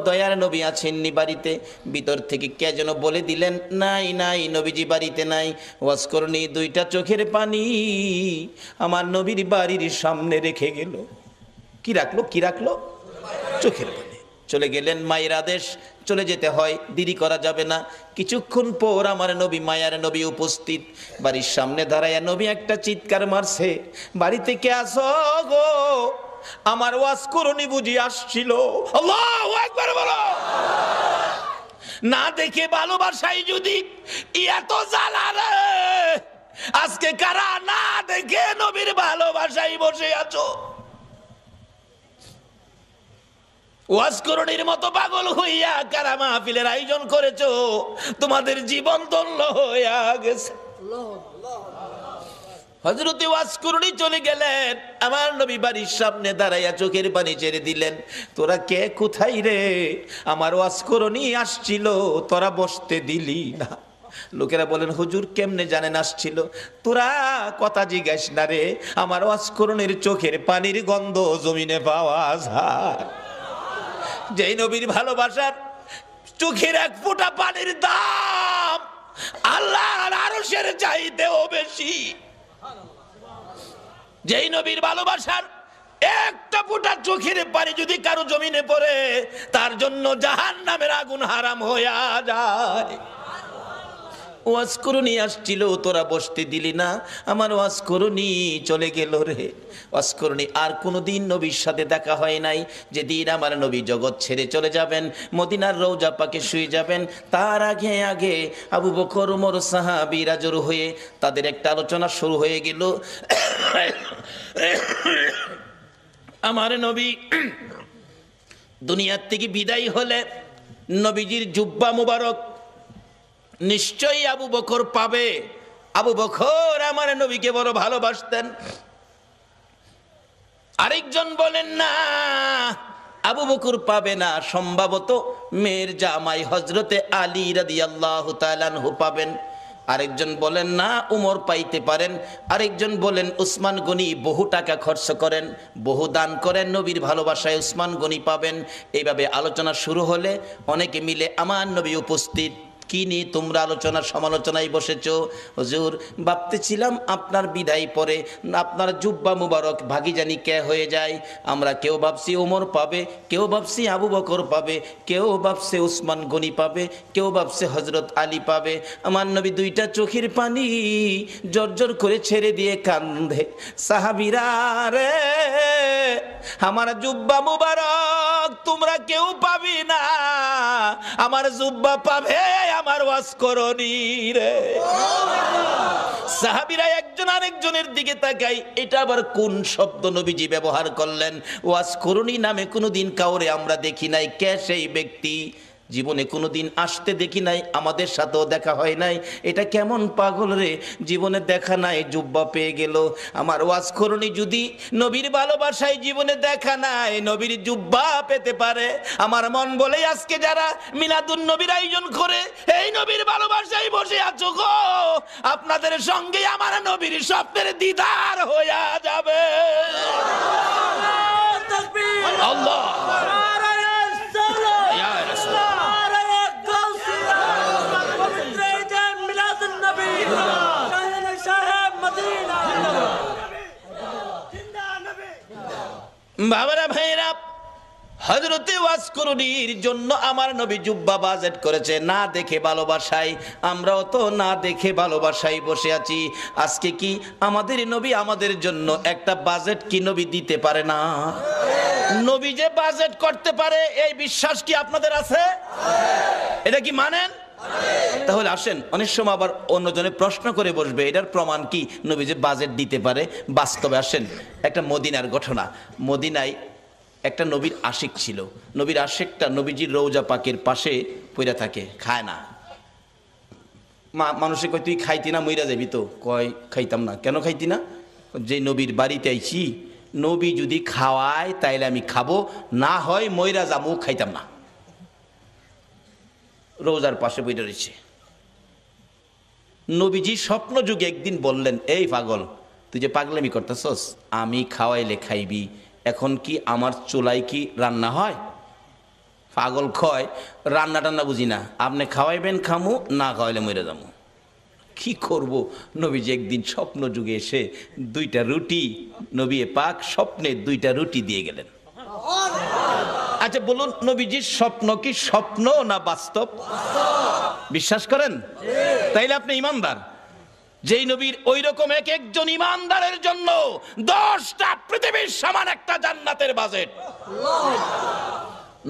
দয়ার নবী আছেননি বাড়িতে? ভিতর থেকে কে যেন বলে দিলেন, নাই নাই, নবীজি বাড়িতে নাই। ওয়াজ করনি দুইটা চোখের পানি আমার নবীর বাড়ির সামনে রেখে গেল। কি রাখলো? কি রাখলো? চোখের পানি। চলে গেলেন, মায়ের আদেশ, চলে যেতে হয়, দেরি করা যাবে না। কিছুক্ষণ পর আমার নবী, মায়ার নবী উপস্থিত। বাড়ির সামনে দাঁড়ায় নবী একটা চিৎকার মারছে, বাড়িতে কে আসো গো? আমার ওয়াজ করনি বুঝি আসছিল। আল্লাহু আকবার বলো। না দেখে ভালোবাসাই যদি এত জ্বালা রে, আজকে কারা না দেখে নবীর ভালোবাসাই বসে আছো? ওয়াজ করণীর মতো পাগল হইয়া কারা মাহফিলের আয়োজন করেছো? তোমাদের জীবন ধন্য হইয়া গেছে। হযরতে ওয়াজ করণী চলে গেলেন, আমার নবী বাড়ির সামনে দাঁড়াইয়া চোখের পানি ছেড়ে দিলেন। তোরা কে, কোথায় রে? আমার ওয়াজ করণী আসছিল, তোরা বসতে দিলি না। লোকেরা বলেন, হুজুর কেমনে জানেন আসছিল? তোরা কথা জিজ্ঞাস না রে, আমার ওয়াজ করণীর চোখের পানির গন্ধ জমিনে পাওয়া যায়। যেই নবীর ভালোবাসার চোখের এক ফোঁটা পানির দাম আল্লাহর আরশের চাইতেও বেশি, যেই নবীর ভালোবাসার একটা ফোঁটা চোখের পানি যদি কারো জমিনে পড়ে, তার জন্য জাহান্নামের আগুন হারাম হইয়া যায়। ওয়াজ করণী আসছিল, তোরা বসতে দিলি না, আমার ওয়াজ করণী চলে গেল রে। ওয়াজ করণী আর কোনোদিন নবীর সাথে দেখা হয় নাই। যেদিন আমার নবী জগৎ ছেড়ে চলে যাবেন, মদিনার রওজা পাকে শুয়ে যাবেন, তার আগে আগে আবু বকর, ওমর সাহাবীরা জড়ো হয়ে তাদের একটা আলোচনা শুরু হয়ে গেল। আমার নবী দুনিয়ার থেকে বিদায় হলে নবীজির জুব্বা মুবারক নিশ্চয়ই আবু বকর পাবে। আবু বকর আমার নবীকে বড় ভালোবাসতেন। আরেকজন বলেন না, আবু বকর পাবে না, সম্ভবত মেয়ের জামাই হযরতে আলী রাদিয়াল্লাহু তাআলা আনহু পাবেন। আরেকজন বলেন না, উমর পাইতে পারেন। আরেকজন বলেন উসমান গনি বহু টাকা খরচ করেন, বহু দান করেন, নবীর ভালোবাসায় উসমান গনি পাবেন। এইভাবে আলোচনা শুরু হলে অনেকে মিলে আমার নবী উপস্থিত। কি নিয়ে তোমরা আলোচনা সমালোচনায় বসেছ? হুজুর ভাবতেছিলাম আপনার বিদায় পরে আপনার জুব্বা মুবারক ভাগি জানি কে হয়ে যায়। আমরা কেউ ভাবছি ওমর পাবে, কেউ ভাবছি আবু বকর পাবে, কেউ ভাবছে উসমান গনি পাবে, কেউ ভাবছে হযরত আলী পাবে। আমার নবী দুইটা চোখের পানি জর্জর করে ছেড়ে দিয়ে কান্দে, সাহাবীরা রে আমার জুব্বা মুবারক তোমরা কেউ পাবি না, আমার জুব্বা পাবে আমার ওয়াজ করণী রে। সাহাবীরা একজন আরেকজনের দিকে তাকাই, এটা আবার কোন শব্দ নবীজি ব্যবহার করলেন? ওয়াজ করণী নামে কোনোদিন কাউরে আমরা দেখি নাই। কে সেই ব্যক্তি? জীবনে কোনোদিন আসতে দেখি নাই, আমাদের সাথেও দেখা হয় নাই। এটা কেমন পাগল রে, জীবনে দেখা নাই, জুব্বা পেয়ে গেল। আমার ওয়াজ করণী যদি নবীর ভালোবাসায় জীবনে দেখা নাই, নবীর জুব্বা পেতে পারে। আমার মন বলে আজকে যারা মিলাদুন নবীর আয়োজন করে এই নবীর ভালোবাসায় বসে আছো গো, আপনাদের সঙ্গে আমার নবীর স্বপ্নের দিদার হইয়া যাবে। আল্লাহ বাবারা ভাইরা, হযরতে ওয়াজ করণীর জন্য আমার নবী জুব্বা বাজেট করেছে না দেখে ভালোবাসায়। আমরাও তো না দেখে ভালোবাসায় বসে আছি। আজকে কি আমাদের নবী আমাদের জন্য একটা বাজেট কি নবী দিতে পারে না? নবী যে বাজেট করতে পারে এই বিশ্বাস কি আপনাদের আছে? এটা কি মানেন? তাহলে আসেন, অনেক সময় আবার অন্যজনে প্রশ্ন করে বসবে এটার প্রমাণ কি নবী যে বাজেট দিতে পারে। বাস্তবে আসেন, একটা মদিনার ঘটনা। মদিনায় একটা নবীর আশিক ছিল। নবীর আশিকটা নবীজির রওজা পাকের পাশে পইরা থাকে, খায় না। মানুষে কয় তুই খাইতি না, মইরা যাবি তো। কয় খাইতাম না। কেন খাইতি না? যে নবীর বাড়িতে আইছি, নবী যদি খাওয়ায় তাইলে আমি খাবো, না হয় মইরা যাবো, খাইতাম না। রোজার পাশে বইটা রয়েছে। নবীজি স্বপ্ন যুগে একদিন বললেন, এই পাগল, তুই যে পাগলামি করতেছস, আমি খাওয়াইলে খাইবি, এখন কি আমার চুলায় কি রান্না হয়? পাগল কয় রান্না টান্না বুঝি না, আপনি খাওয়াইবেন খামু, না খাওয়াইলে মরে যাবো। কি করব? নবীজি একদিন স্বপ্ন যুগে এসে 2টা রুটি, নবী পাক স্বপ্নে 2টা রুটি দিয়ে গেলেন। আচ্ছা বলুন, নবীজির স্বপ্ন কি স্বপ্ন না বাস্তব? বিশ্বাস করেন? তাইলে আপনি ইমানদার। যেই নবীর ওই রকম এক একজন ইমানদারের জন্য 10টা পৃথিবীর সমান একটা জান্নাতের বাজেট।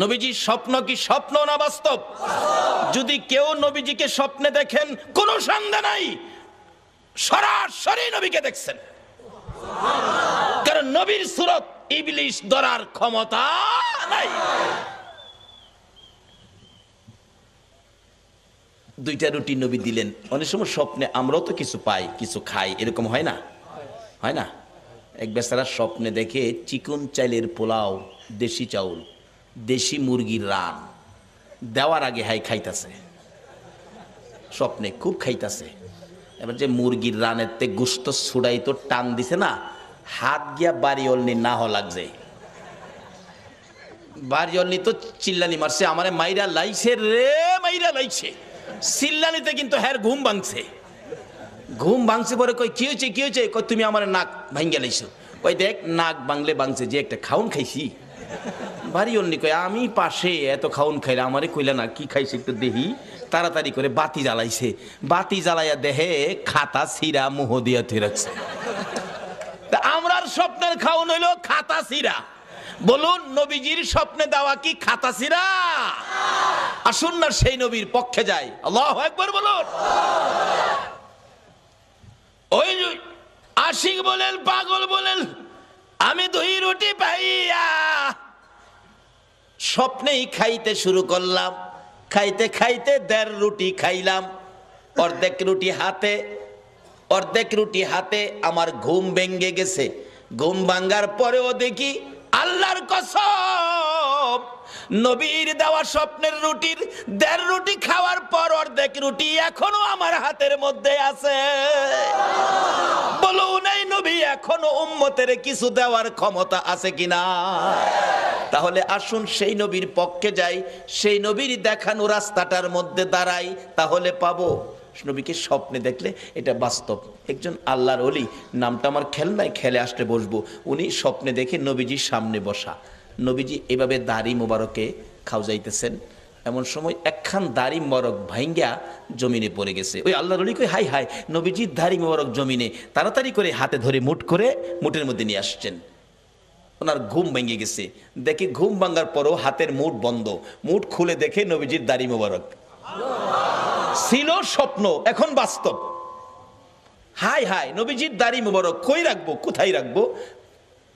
নবীজির স্বপ্ন কি স্বপ্ন না বাস্তব? যদি কেউ নবীজিকে স্বপ্নে দেখেন, কোনো সন্দেহ নাই সরাসরি নবীকে দেখছেন, কারণ নবীর সুরত ইবলিশ ধরার ক্ষমতা নাই। 2টা রুটি নবী দিলেন। অনেক সময় স্বপ্নে আমরাও তো কিছু পাই, কিছু খাই, এরকম হয় না? হয় না? এক বেচারা স্বপ্নে দেখে চিকন চাইলের পোলাও, দেশি চাউল, দেশি মুরগির রান দেওয়ার আগে হাই খাইতাছে, স্বপ্নে খুব খাইতাছে। এবার যে মুরগির রানের তে গুস্ত ছুড়াই তো টান দিছে না, হাত গিয়া বাড়ি অলনি না হ লাগছে। বাড়ি অলনি তো চিল্লানি মারছে, আমারে মাইরা লাইছে রে, মাইরা লাইছে। চিল্লানিতে কিন্তু হ্যার ঘুম ভাঙছে। ঘুম ভাঙছে পরে কই কি হয়েছে, কি হয়েছে? কই তুমি আমার নাক ভাঙ্গা লাইছো। কই দেখ নাক ভাঙলে ভাঙছে, যে একটা খাউন খাইছি। বাড়ি অন্যি কয় আমি পাশে এত খাউন খাইলে আমারে কইলা না কি খাইছে একটু দেহি। তাড়াতাড়ি করে বাতি জ্বালাইছে, বাতি জ্বালাইয়া দেহে খাতা ছিঁড়া মুহ দিয়া থুই রাখছে। তা আমরার স্বপ্নের খাউন হইলো খাতা ছিঁড়া। বলুন নবীজির স্বপ্নে দেওয়া কি খাতা ছিঁড়া? আসুন না সেই নবীর পক্ষে যাই। আল্লাহু আকবার বলুন। ওই আশিক বলেন, পাগল বলেন, আমি 2 রুটি পাইয়া স্বপ্নেই খাইতে শুরু করলাম। খাইতে খাইতে 1.5 রুটি খাইলাম। অর্ধেক রুটি হাতে আমার ঘুম ভেঙে গেছে। ঘুম ভাঙ্গার পরেও দেখি আল্লাহর কসম, নবীর দেওয়া স্বপ্নের রুটির 1.5 রুটি খাওয়ার পর অর্ধেক রুটি এখনো আমার হাতের মধ্যে আছে। বলুন এই নবী এখনো উম্মতের কিছু দেওয়ার ক্ষমতা আছে কিনা? তাহলে আসুন সেই নবীর পক্ষে যাই, সেই নবীর দেখানো রাস্তাটার মধ্যে দাঁড়াই, তাহলে পাবো। নবীকে স্বপ্নে দেখলে এটা বাস্তব। একজন আল্লাহর ওলি, নামটা আমার খেয়াল নাই, খেলে আসলে বসবো। উনি স্বপ্নে দেখে নবীজির সামনে বসা, নবীজি এভাবে দাড়ি মোবারকে খাওয়াইতেছেন। এমন সময় একখান দাড়ি মোবারক ভাঙ্গা জমিনে পড়ে গেছে। ওই আল্লাহর ওলি কই হাই হাই, নবীজির দাড়ি মোবারক জমিনে। তাড়াতাড়ি করে হাতে ধরে মুঠ করে মুঠের মধ্যে নিয়ে আসছেন। ওনার ঘুম ভেঙে গেছে। দেখি ঘুম ভাঙার পরও হাতের মুঠ বন্ধ। মুঠ খুলে দেখে নবীজির দাড়ি মোবারক। ছিল স্বপ্ন, এখন বাস্তব। হাই হাই, নবীজির দাড়ি মোবারক কই রাখবো, কোথায় রাখবো?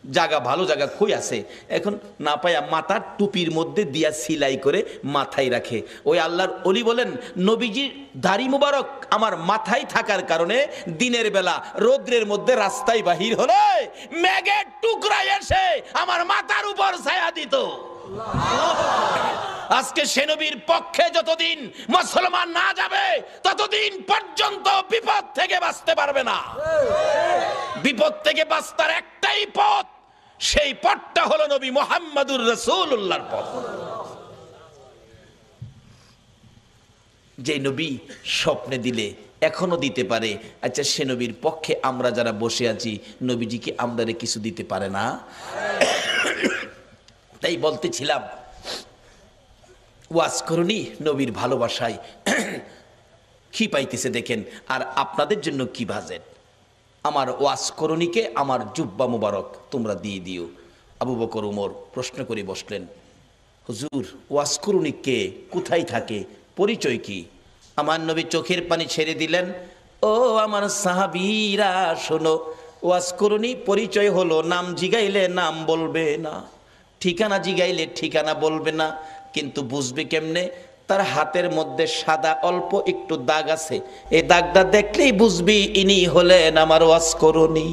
জায়গা ভালো জায়গা কই আছে? এখন না পায়া মাথার টুপির মধ্যে দিয়া সিলাই করে মাথায় রাখে। ওই আল্লাহর ওলি বলেন নবীজির দাড়ি মোবারক আমার মাথায় থাকার কারণে দিনের বেলা রৌদ্রের মধ্যে রাস্তায় বাহির হলে মেঘের টুকরা এসে আমার মাথার উপর ছায়া দিত। আজকে সে নবীর পক্ষে যতদিন মুসলমান না যাবে ততদিন পর্যন্ত বিপদ থেকে বাঁচতে পারবে না। বিপদ থেকে বাঁচার একটাই পথ, সেই পথটা হলো নবী মুহাম্মদুর রাসূলুল্লাহর পথ। যে নবী স্বপ্নে দিলে এখনো দিতে পারে, আচ্ছা সে নবীর পক্ষে আমরা যারা বসে আছি, নবীজি কি আমাদের কিছু দিতে পারে না? তাই বলতেছিলাম ওয়াজ করুনি নবীর ভালোবাসায় কি পাইতেছে দেখেন। আর আপনাদের জন্য কি বাজেট? আমার ওয়াজ করুনিকে আমার জুব্বা মুবারক তোমরা দিয়ে দিও। আবু বকর উমর প্রশ্ন করে বসলেন, হুজুর ওয়াজ করুনি কে, কোথায় থাকে, পরিচয় কি? আমার নবী চোখের পানি ছেড়ে দিলেন, ও আমার সাহাবীরা শোনো, ওয়াজ করুনি পরিচয় হলো নাম জিগাইলে নাম বলবে না, ঠিকানা জিগাইলে ঠিকানা বলবে না, কিন্তু বুঝবে কেমনে? তার হাতের মধ্যে সাদা অল্প একটু দাগ আছে, এই দাগটা দেখলেই বুঝবি ইনি হলেন আমার ওয়াজ করুনি।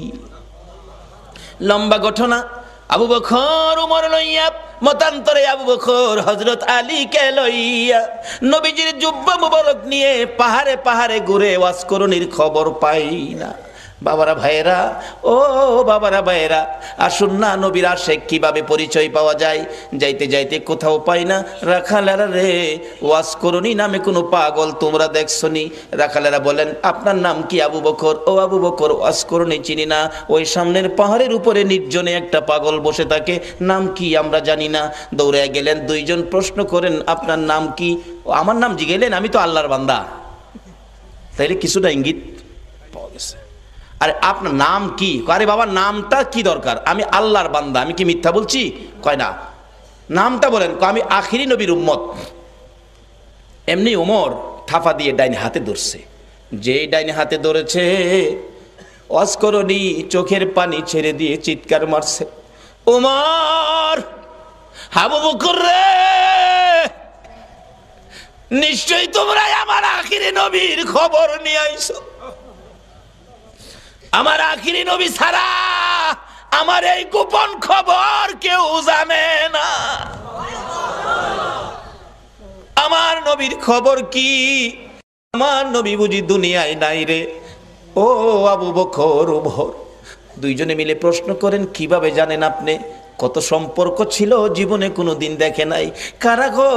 লম্বা ঘটনা। আবু বকর উমর লইয়া, মতান্তরে আবু বকর হযরত আলীকে লইয়া নবীজির জুব্বা মুবারক নিয়ে পাহাড়ে পাহাড়ে ঘুরে ওয়াজ করুনির খবর পাই না। বাবারা ভাইয়েরা, ও বাবারা ভাইয়েরা, আসুন না নবীর আশেক কিভাবে পরিচয় পাওয়া যায়। যাইতে যাইতে কোথাও পাই না, রাখালেরা রে ওয়াজ করুনি নামে কোনো পাগল তোমরা দেখছো নি? রাখালেরা বলেন আপনার নাম কি? আবু বকর। ও আবু বকর, ওয়াজ করুনি চিনি না। ওই সামনের পাহাড়ের উপরে নির্জনে একটা পাগল বসে থাকে, নাম কি আমরা জানি না। দৌড়ে গেলেন, দুইজন প্রশ্ন করেন আপনার নাম কি? আমার নাম জিগেলেন, আমি তো আল্লাহর বান্দা। তাইলে কিছুটা ইঙ্গিত পাওয়া গেছে। আরে আপনার নাম কি? আরে বাবা নামটা কি দরকার, আমি আল্লাহর বান্দা, আমি কি মিথ্যা বলছি? কয় না, নামটা বলেন। আমি আখিরি নবীর উম্মত। এমনি ওমর থাপা দিয়ে ডাইনে হাতে ধরছে। যে ডাইনে হাতে ধরেছে, অস্করণী চোখের পানি ছেড়ে দিয়ে চিৎকার মারছে, ওমর, আবু বকর রে, নিশ্চয়ই তোমরা আমার আখিরি নবীর খবর নিয়ে আইছো। আমার আখিরি নবী ছাড়া আমার এই গোপন খবর কেউ জানে না। আমার নবীর খবর কি? আমার নবী বুঝি দুনিয়ায় নাই রে? ও আবু বকর, ওমর দুইজনে মিলে প্রশ্ন করেন কিভাবে জানেন আপনি? কত সম্পর্ক ছিল, জীবনে কোনো দিন দেখে নাই। কারা গো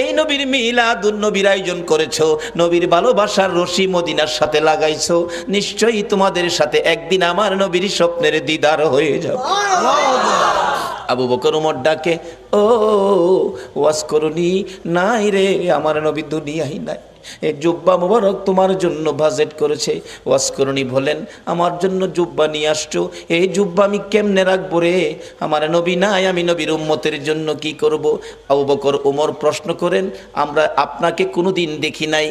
এই নবীর মিলাদুন নবীর আয়োজন করেছো, নবীর ভালোবাসার রশি মদিনার সাথে লাগাইছো, নিশ্চয়ই তোমাদের সাথে একদিন আমার নবীর স্বপ্নের দিদার হয়ে যাবে। আবু বকর ওমর ডাকে, ও ওয়াজ করুনি? নাই রে, আমার নবী দুনিয়ায় নাই। এই জুব্বা মোবারক তোমার জন্য বাজেট করেছে। ওয়াজ করুনি বলেন, আমার জন্য জুব্বা নিয়ে আসছো, এই জুব্বা আমি কেমনে রাখবো রে? আমার নবী নাই, আমি নবীর উম্মতের জন্য কি করব? আবু বকর ওমর প্রশ্ন করেন, আমরা আপনাকে কোনোদিন দেখি নাই,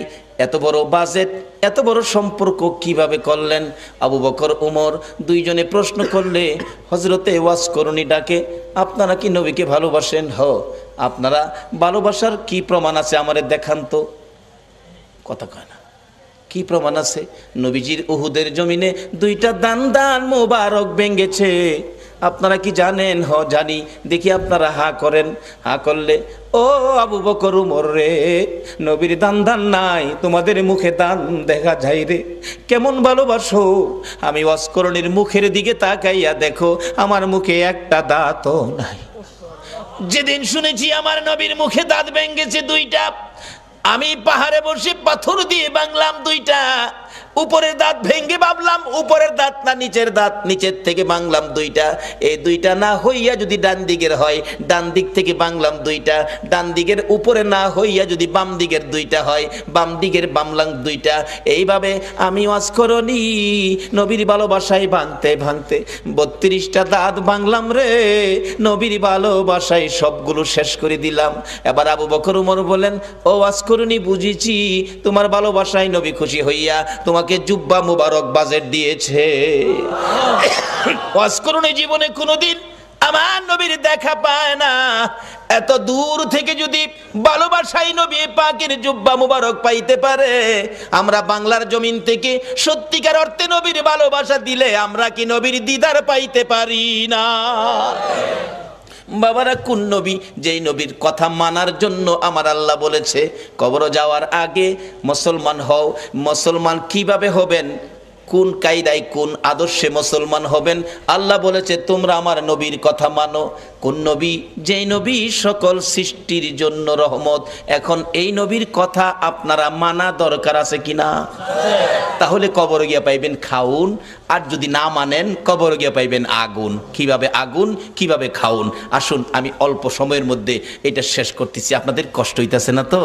এত বড় বাজেট, এত বড় সম্পর্ক কিভাবে করলেন? আবু বকর ওমর দুইজনে প্রশ্ন করলে হযরতে ওয়াজ করুনি ডাকে, আপনারা কি নবীকে ভালোবাসেন? হ। আপনারা ভালোবাসার কি প্রমাণ আছে আমারে দেখান তো। কথা কয় না, কি প্রমাণ আছে? নবীজির উহুদের জমিনে দুইটা দান দান মোবারক ভেঙেছে, আপনারা কি জানেন? হ জানি। দেখি আপনারা হা করেন। হা করলে, ও আবু বকর ওমর রে, নবীর দান দান নাই, তোমাদের মুখে দান দেখা যায় রে। কেমন ভালোবাসো? আমি ওয়াজ করুনির মুখের দিকে তাকাইয়া দেখো, আমার মুখে একটা দাঁতও নাই। যেদিন শুনেছি আমার নবীর মুখে দাঁত ভেঙেছে দুইটা, আমি পাহাড়ে বসে পাথর দিয়ে ভাঙলাম দুইটা। উপরের দাঁত ভেঙ্গে ভাবলাম উপরের দাঁত না নিচের দাঁত, নিচের থেকে ভাঙলাম দুইটা। এই দুইটা না হইয়া যদি ডান দিকের হয়, ডান দিক থেকে ভাঙলাম দুইটা। ডান দিকের উপরে না হইয়া যদি বাম দিকের দুইটা হয়, বাম দিকের ভাঙলাম দুইটা। এইভাবে আমি ওয়াজ করুনি নবীর ভালোবাসায় ভাঙতে ভাঙতে 32টা দাঁত ভাঙলাম রে, নবীর ভালোবাসায় সবগুলো শেষ করে দিলাম। এবার আবু বকর ওমর বলেন, ও ওয়াজ করুনি বুঝেছি, তোমার ভালোবাসায় নবী খুশি হইয়া তোমাকে জুব্বা মুবারক বাজেট দিয়েছে। ওয়াজ করুনি জীবনে কোনোদিন আমার নবীর দেখা পায় না। এত দূর থেকে যদি ভালোবাসাই নবী পাকের জুব্বা মুবারক পাইতে পারে, আমরা বাংলার জমিন থেকে সত্যিকার অর্থে নবীর ভালোবাসা দিলে আমরা কি নবীর দিদার পাইতে পারি না? বাবারা, কোন নবী? যেই নবীর কথা মানার জন্য আমার আল্লাহ বলেছে কবরে যাওয়ার আগে মুসলমান হও। মুসলমান কিভাবে হবেন, কোন কায়দায় কোন আদর্শে মুসলমান হবেন? আল্লাহ বলেছে তোমরা আমার নবীর কথা মানো। কোন নবী? যেই নবী সকল সৃষ্টির জন্য রহমত। এখন এই নবীর কথা আপনারা মানা দরকার আছে কিনা? তাহলে কবরে গিয়া পাইবেন খাউন, আর যদি না মানেন কবরে গিয়া পাইবেন আগুন। কিভাবে আগুন, কিভাবে খাউন? আসুন আমি অল্প সময়ের মধ্যে এটা শেষ করতেছি, আপনাদের কষ্ট হইতাছে না তো?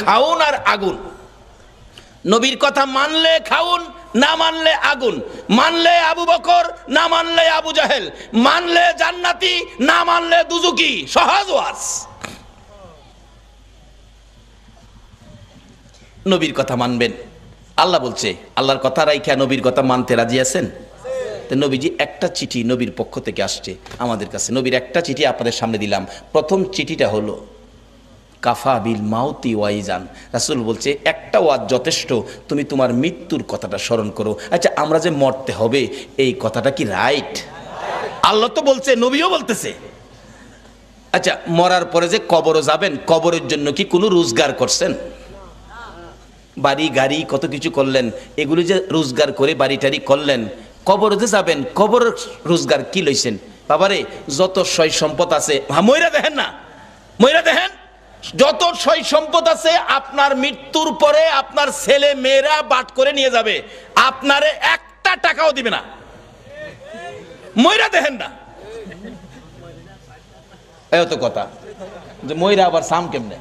খাউন আর আগুন। নবীর কথা মানলে খাউন, না মানলে আগুন। মানলে আবু বকর, না মানলে আবু জাহেল। মানলে জান্নাতি, না মানলে দুজুকি। সহজ ওয়াজ। নবীর কথা মানবেন। আল্লাহ বলছে, আল্লাহর কথা রাইখা নবীর কথা মানতে রাজি আছেন? তো নবীজি একটা চিঠি নবীর পক্ষ থেকে আসছে আমাদের কাছে। নবীর একটা চিঠি আপনাদের সামনে দিলাম। প্রথম চিঠিটা হলো কাফা বিল মাউতি ওয়াইজান। রাসূল বলছে একটা ওয়াজ যথেষ্ট, তুমি তোমার মৃত্যুর কথাটা স্মরণ করো। আচ্ছা, আমরা যে মরতে হবে এই কথাটা কি রাইট? আল্লাহ তো বলছে, নবীও বলতেছে। আচ্ছা, মরার পরে যে কবরে যাবেন, কবরের জন্য কি কোনো রোজগার করছেন? বাড়ি গাড়ি কত কিছু করলেন, এগুলি যে রোজগার করে বাড়ি টাড়ি করলেন, কবরে যে যাবেন, কবর রোজগার কি লইছেন? বাবারে যত সয় সম্পদ আছে, ময়রা দেখেন না, ময়রা দেখেন, যত সয় সম্পদ আছে আপনার মৃত্যুর পরে আপনার ছেলে মেয়েরা বাট করে নিয়ে যাবে, আপনারে একটা টাকাও দিবে না। ময়রা দেখেন না, এও তো কথা যে ময়রা আবার সাম কেমনে,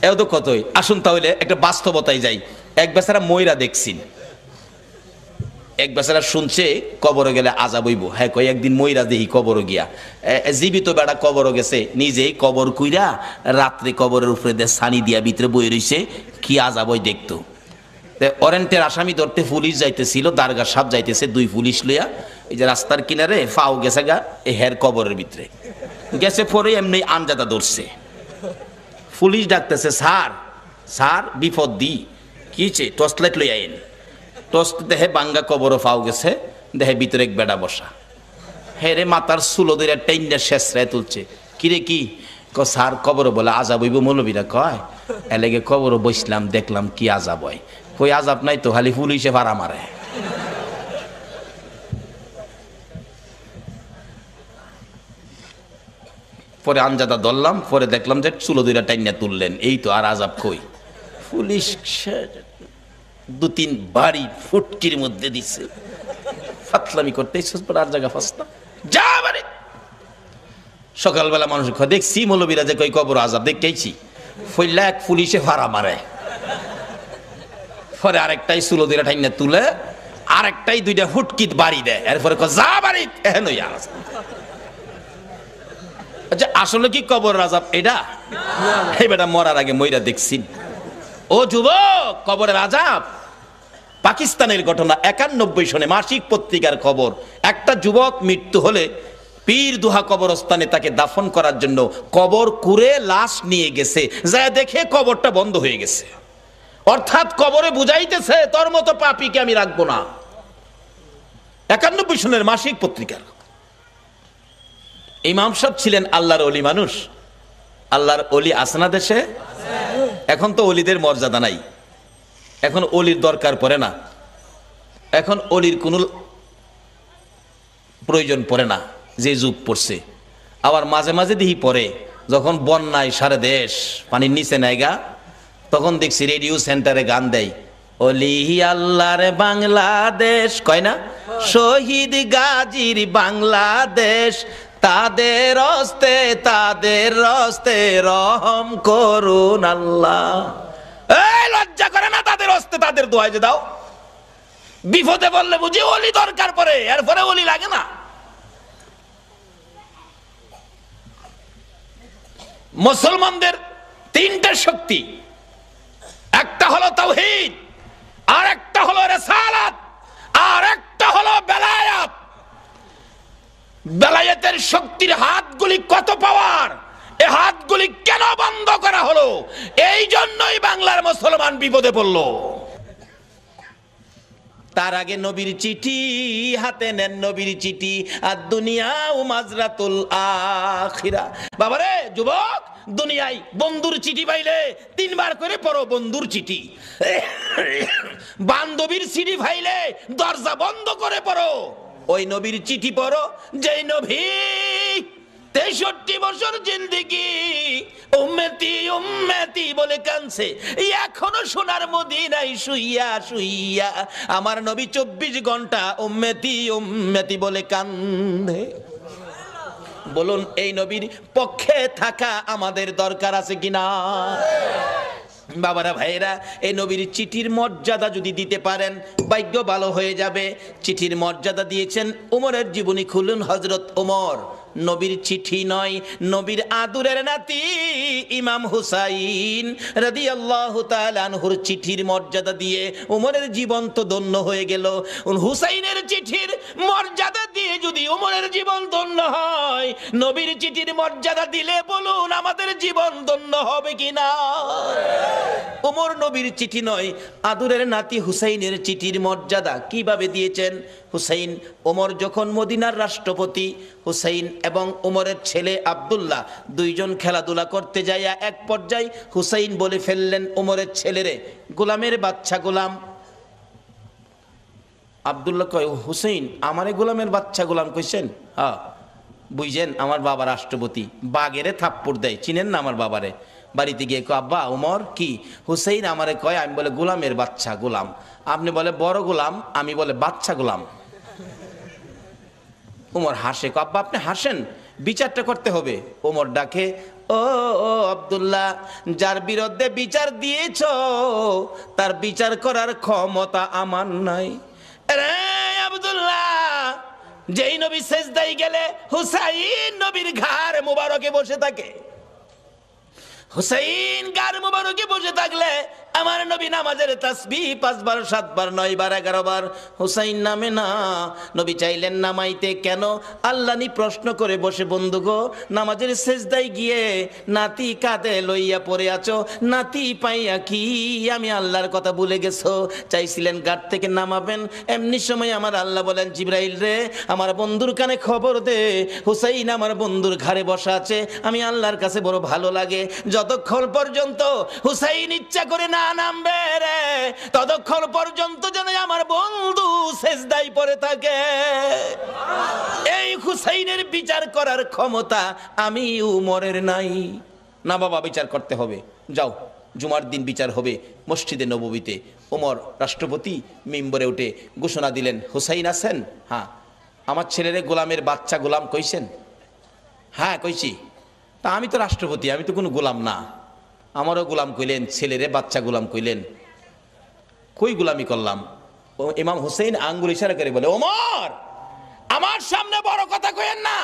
এও তো কতই। আসুন তাহলে একটা বাস্তবতায় যাই। এক বেচারা ময়রা দেখছেন, এক বেচারা শুনছে কবরে গেলে আযাব হইব। হ্যাঁ কই একদিন ময়রা দেহি কবর গিয়া, জীবিত বেড়া কবর গেছে, নিজেই কবর কুইরা রাত্রে কবরের উপরে দিয়ে ছানি দিয়া ভিতরে বই রইছে, কি আযাব হয় দেখতো। ওয়ারেন্টের আসামি ধরতে পুলিশ যাইতেছিল, দারগা সাহেব যাইতেছে, দুই পুলিশ লইয়া এই যে রাস্তার কিনারে ফাও গেছে গা এই হের কবরের ভিতরে গেছে, পরে এমনি আনজাদা ধরছে। পুলিশ ডাকতেছে, স্যার স্যার বিপদ দি, কি হয়েছে? টর্চ লাইট লই আইন। টর্চ দেহে বাঙ্গা কবরও ফাও গেছে, দেহে ভিতরে এক বেড়া বসা, হেরে মাথার চুলো ধরে টেইনটা শেষরায় তুলছে। কিরে কি? স্যার কবর বলে আযাব হইব, মৌলবীরা কয়, এলেগে কবর বসলাম, দেখলাম কি আযাব হয়। কই আযাব নাই তো, খালি পুলিশে ভাড়া মারে। পরে আনজাদা ধরলাম, পরে দেখলাম যে চুলো দুইটা টাইনা তুললেন, এই তো, আর আযাব কই? পুলিশ দু তিন বাড়ি ফুটকির মধ্যে দিচ্ছে, ফাতলামি করতে আর জায়গা ফাস্তা যা বাড়ি। সকালবেলা মানুষ দেখছি মৌলবীরা যে কই কবর আযাব দেখতেছি, ফইলা এক পুলিশে ভাড়া মারে, পরে আরেকটাই চুলো দুইটা টাইনা তুলে, আরেকটাই দুইটা ফুটকিত বাড়ি দেয়, এরপরে যা বাড়ি এখন আচ্ছা আসলে কি কবর আযাব এটা? এই বেটা মরার আগে মইরা দেখছি। ও যুবক, কবরের আযাব পাকিস্তানের ঘটনা, 91 সনে মাসিক পত্রিকার খবর। একটা যুবক মৃত্যু হলে পীর দুহা কবরস্থানে তাকে দাফন করার জন্য কবর কুড়ে লাশ নিয়ে গেছে, যা দেখে কবরটা বন্ধ হয়ে গেছে। অর্থাৎ কবরে বুঝাইতেছে তোর মতো পাপীকে আমি রাখবো না। 91 সনের মাসিক পত্রিকার। ইমাম সাহেব ছিলেন আল্লাহর ওলি মানুষ। আল্লাহর ওলি আছে না দেশে? এখন তো ওলিদের মর্যাদা নাই, এখন ওলির দরকার পড়ে না, এখন ওলির কোনো প্রয়োজন পড়ে না, যে যুগ পড়ছে। আবার মাঝে মাঝে দিহি পড়ে, যখন বন্যায় সারা দেশ পানির নিচে নাইগা, তখন দেখছি রেডিও সেন্টারে গান দেয়, ওলি আল্লাহর বাংলাদেশ, কয় না, শহীদ গাজীর বাংলাদেশ, তাদের হস্তে রহম করুন আল্লাহ। এই লজ্জা করে না তাদের হস্তে তাদের দোয়াই যে দাও? বিপদে বললে বুঝি ওলি দরকার পড়ে, এরপরে ওলি লাগে না। মুসলমানদের তিনটা শক্তি, একটা হলো তাওহীদ, আর একটা হলো রিসালাত, আর একটা হলো বেলায়াত। বেলায়েতের শক্তির হাতগুলি কত পাওয়ার, এই হাতগুলি কেন বন্ধ করা হলো? এই জন্যই বাংলার মুসলমান বিপদে পড়ল। তার আগে নবীর চিঠি হাতে নেন, নবীর চিঠি, আর দুনিয়া ও মাজরাতুল আখিরা। বাবারে যুবক, দুনিয়ায় বন্ধুর চিঠি পাইলে 3 বার করে পড়ো বন্ধুর চিঠি। বান্ধবীর চিঠি পাইলে দরজা বন্ধ করে পড়ো ওই নবীর চিঠি পড়ো, যেই নবী 63 বছর জিন্দেগি উম্মতি উম্মতি বলে কাঁদছে, এখনো সোনার মদিনায় শুইয়া শুইয়া আমার নবী 24 ঘন্টা উম্মতি উম্মতি বলে কান্দে। বলুন এই নবীর পক্ষে থাকা আমাদের দরকার আছে কিনা? বাবারা ভাইয়েরা, এই নবীর চিঠির মর্যাদা যদি দিতে পারেন ভাগ্য ভালো হয়ে যাবে। চিঠির মর্যাদা দিয়েছেন উমরের জীবনী খুলুন, হযরত ওমর। নবীর চিঠি নয়, নবীর আদুরের নাতি ইমাম হুসাইন রাদিয়াল্লাহু তাআলা আনহুর চিঠির মর্যাদা দিয়ে উমরের জীবন তো ধন্য হয়ে গেল। হুসাইনের চিঠির মর্যাদা দিয়ে যদি উমরের জীবন ধন্য হয়, নবীর চিঠির মর্যাদা দিলে বলুন আমাদের জীবন ধন্য হবে কিনা? ওমর নবীর চিঠি নয়, আদরের নাতি হুসাইনের চিঠির মর্যাদা কিভাবে দিয়েছেন। হুসাইন, ওমর যখন মদিনার রাষ্ট্রপতি, হুসাইন এবং ওমরের ছেলে আব্দুল্লাহ দুইজন খেলাধুলা করতে যাইয়া এক পর্যায়ে হুসাইন বলে ফেললেন ওমরের ছেলেরে, গোলামের বাচ্চা গোলাম। আব্দুল্লাহ কয়, হুসাইন আমারে গোলামের বাচ্চা গোলাম কইছেন? হ্যাঁ, বুঝছেন আমার বাবা রাষ্ট্রপতি, বাগেরে থাপ্পড় দেয়, চিনেন না আমার বাবারে। বাড়িতে গিয়ে কয়, আব্বা ওমর কি? হুসাইন আমারে কয়, আমি বলে গোলামের বাচ্চা গোলাম, আপনি বলে বড় গোলাম, আমি বলে বাচ্চা গোলাম। ওমর হাসে, কয় আব্বা আপনি হাসেন, বিচারটা করতে হবে। ওমর ডাকে, ও ও আব্দুল্লাহ, যার বিরুদ্ধে বিচার দিয়েছ তার বিচার করার ক্ষমতা আমার নাই। রে আব্দুল্লাহ, যেই নবী সেজদায় গেলে হুসাইন নবীর ঘাড় মুবারকে বসে থাকে, হুসাইন গার মুবারকে বসে থাকলে আমার নবী নামাজের তাসবিহ 5 বার 7 বার 9 বার 11 বার হুসাইন নামে না। নবী চাইলেন নামাইতে, কেন? আল্লাহ নি প্রশ্ন করে বসে, বন্ধু গো, নামাজের সেজদায় গিয়ে নাতি কাঁধে লইয়া পড়ে আছো, নাতি পাইয়া কি আমি আল্লাহর কথা ভুলে গেছো? চাইছিলেন গাড় থেকে নামাবেন, এমনি সময় আমার আল্লাহ বলেন, জিবরাইল রে, আমার বন্ধুর কানে খবর দে, হুসাইন আমার বন্ধুর ঘাড়ে বসা আছে, আমি আল্লাহর কাছে বড় ভালো লাগে, যতক্ষণ পর্যন্ত হুসাইন ইচ্ছা করে না নামবে রে, ততক্ষণ পর্যন্ত যেন আমার বন্ধু সেজদায় পড়ে থাকে। এই হুসাইনের বিচার করার ক্ষমতা আমি উমরের নাই। না বাবা, বিচার করতে হবে, যাও, জুমার দিন বিচার হবে মসজিদে নববীতে। ওমর রাষ্ট্রপতি মিম্বরে উঠে ঘোষণা দিলেন, হুসাইন আছেন? হ্যাঁ। আমার ছেলেরে গোলামের বাচ্চা গোলাম কইছেন? হ্যাঁ কইছি। তা আমি তো রাষ্ট্রপতি, আমি তো কোনো গোলাম না, আমারও গোলাম কইলেন, ছেলেরে বাচ্চা গোলাম কইলেন, কই গোলামি করলাম? ও ইমাম হুসাইন আঙ্গুল ইশারা করে বলে, ওমর আমার সামনে বড় কথা কইেন না,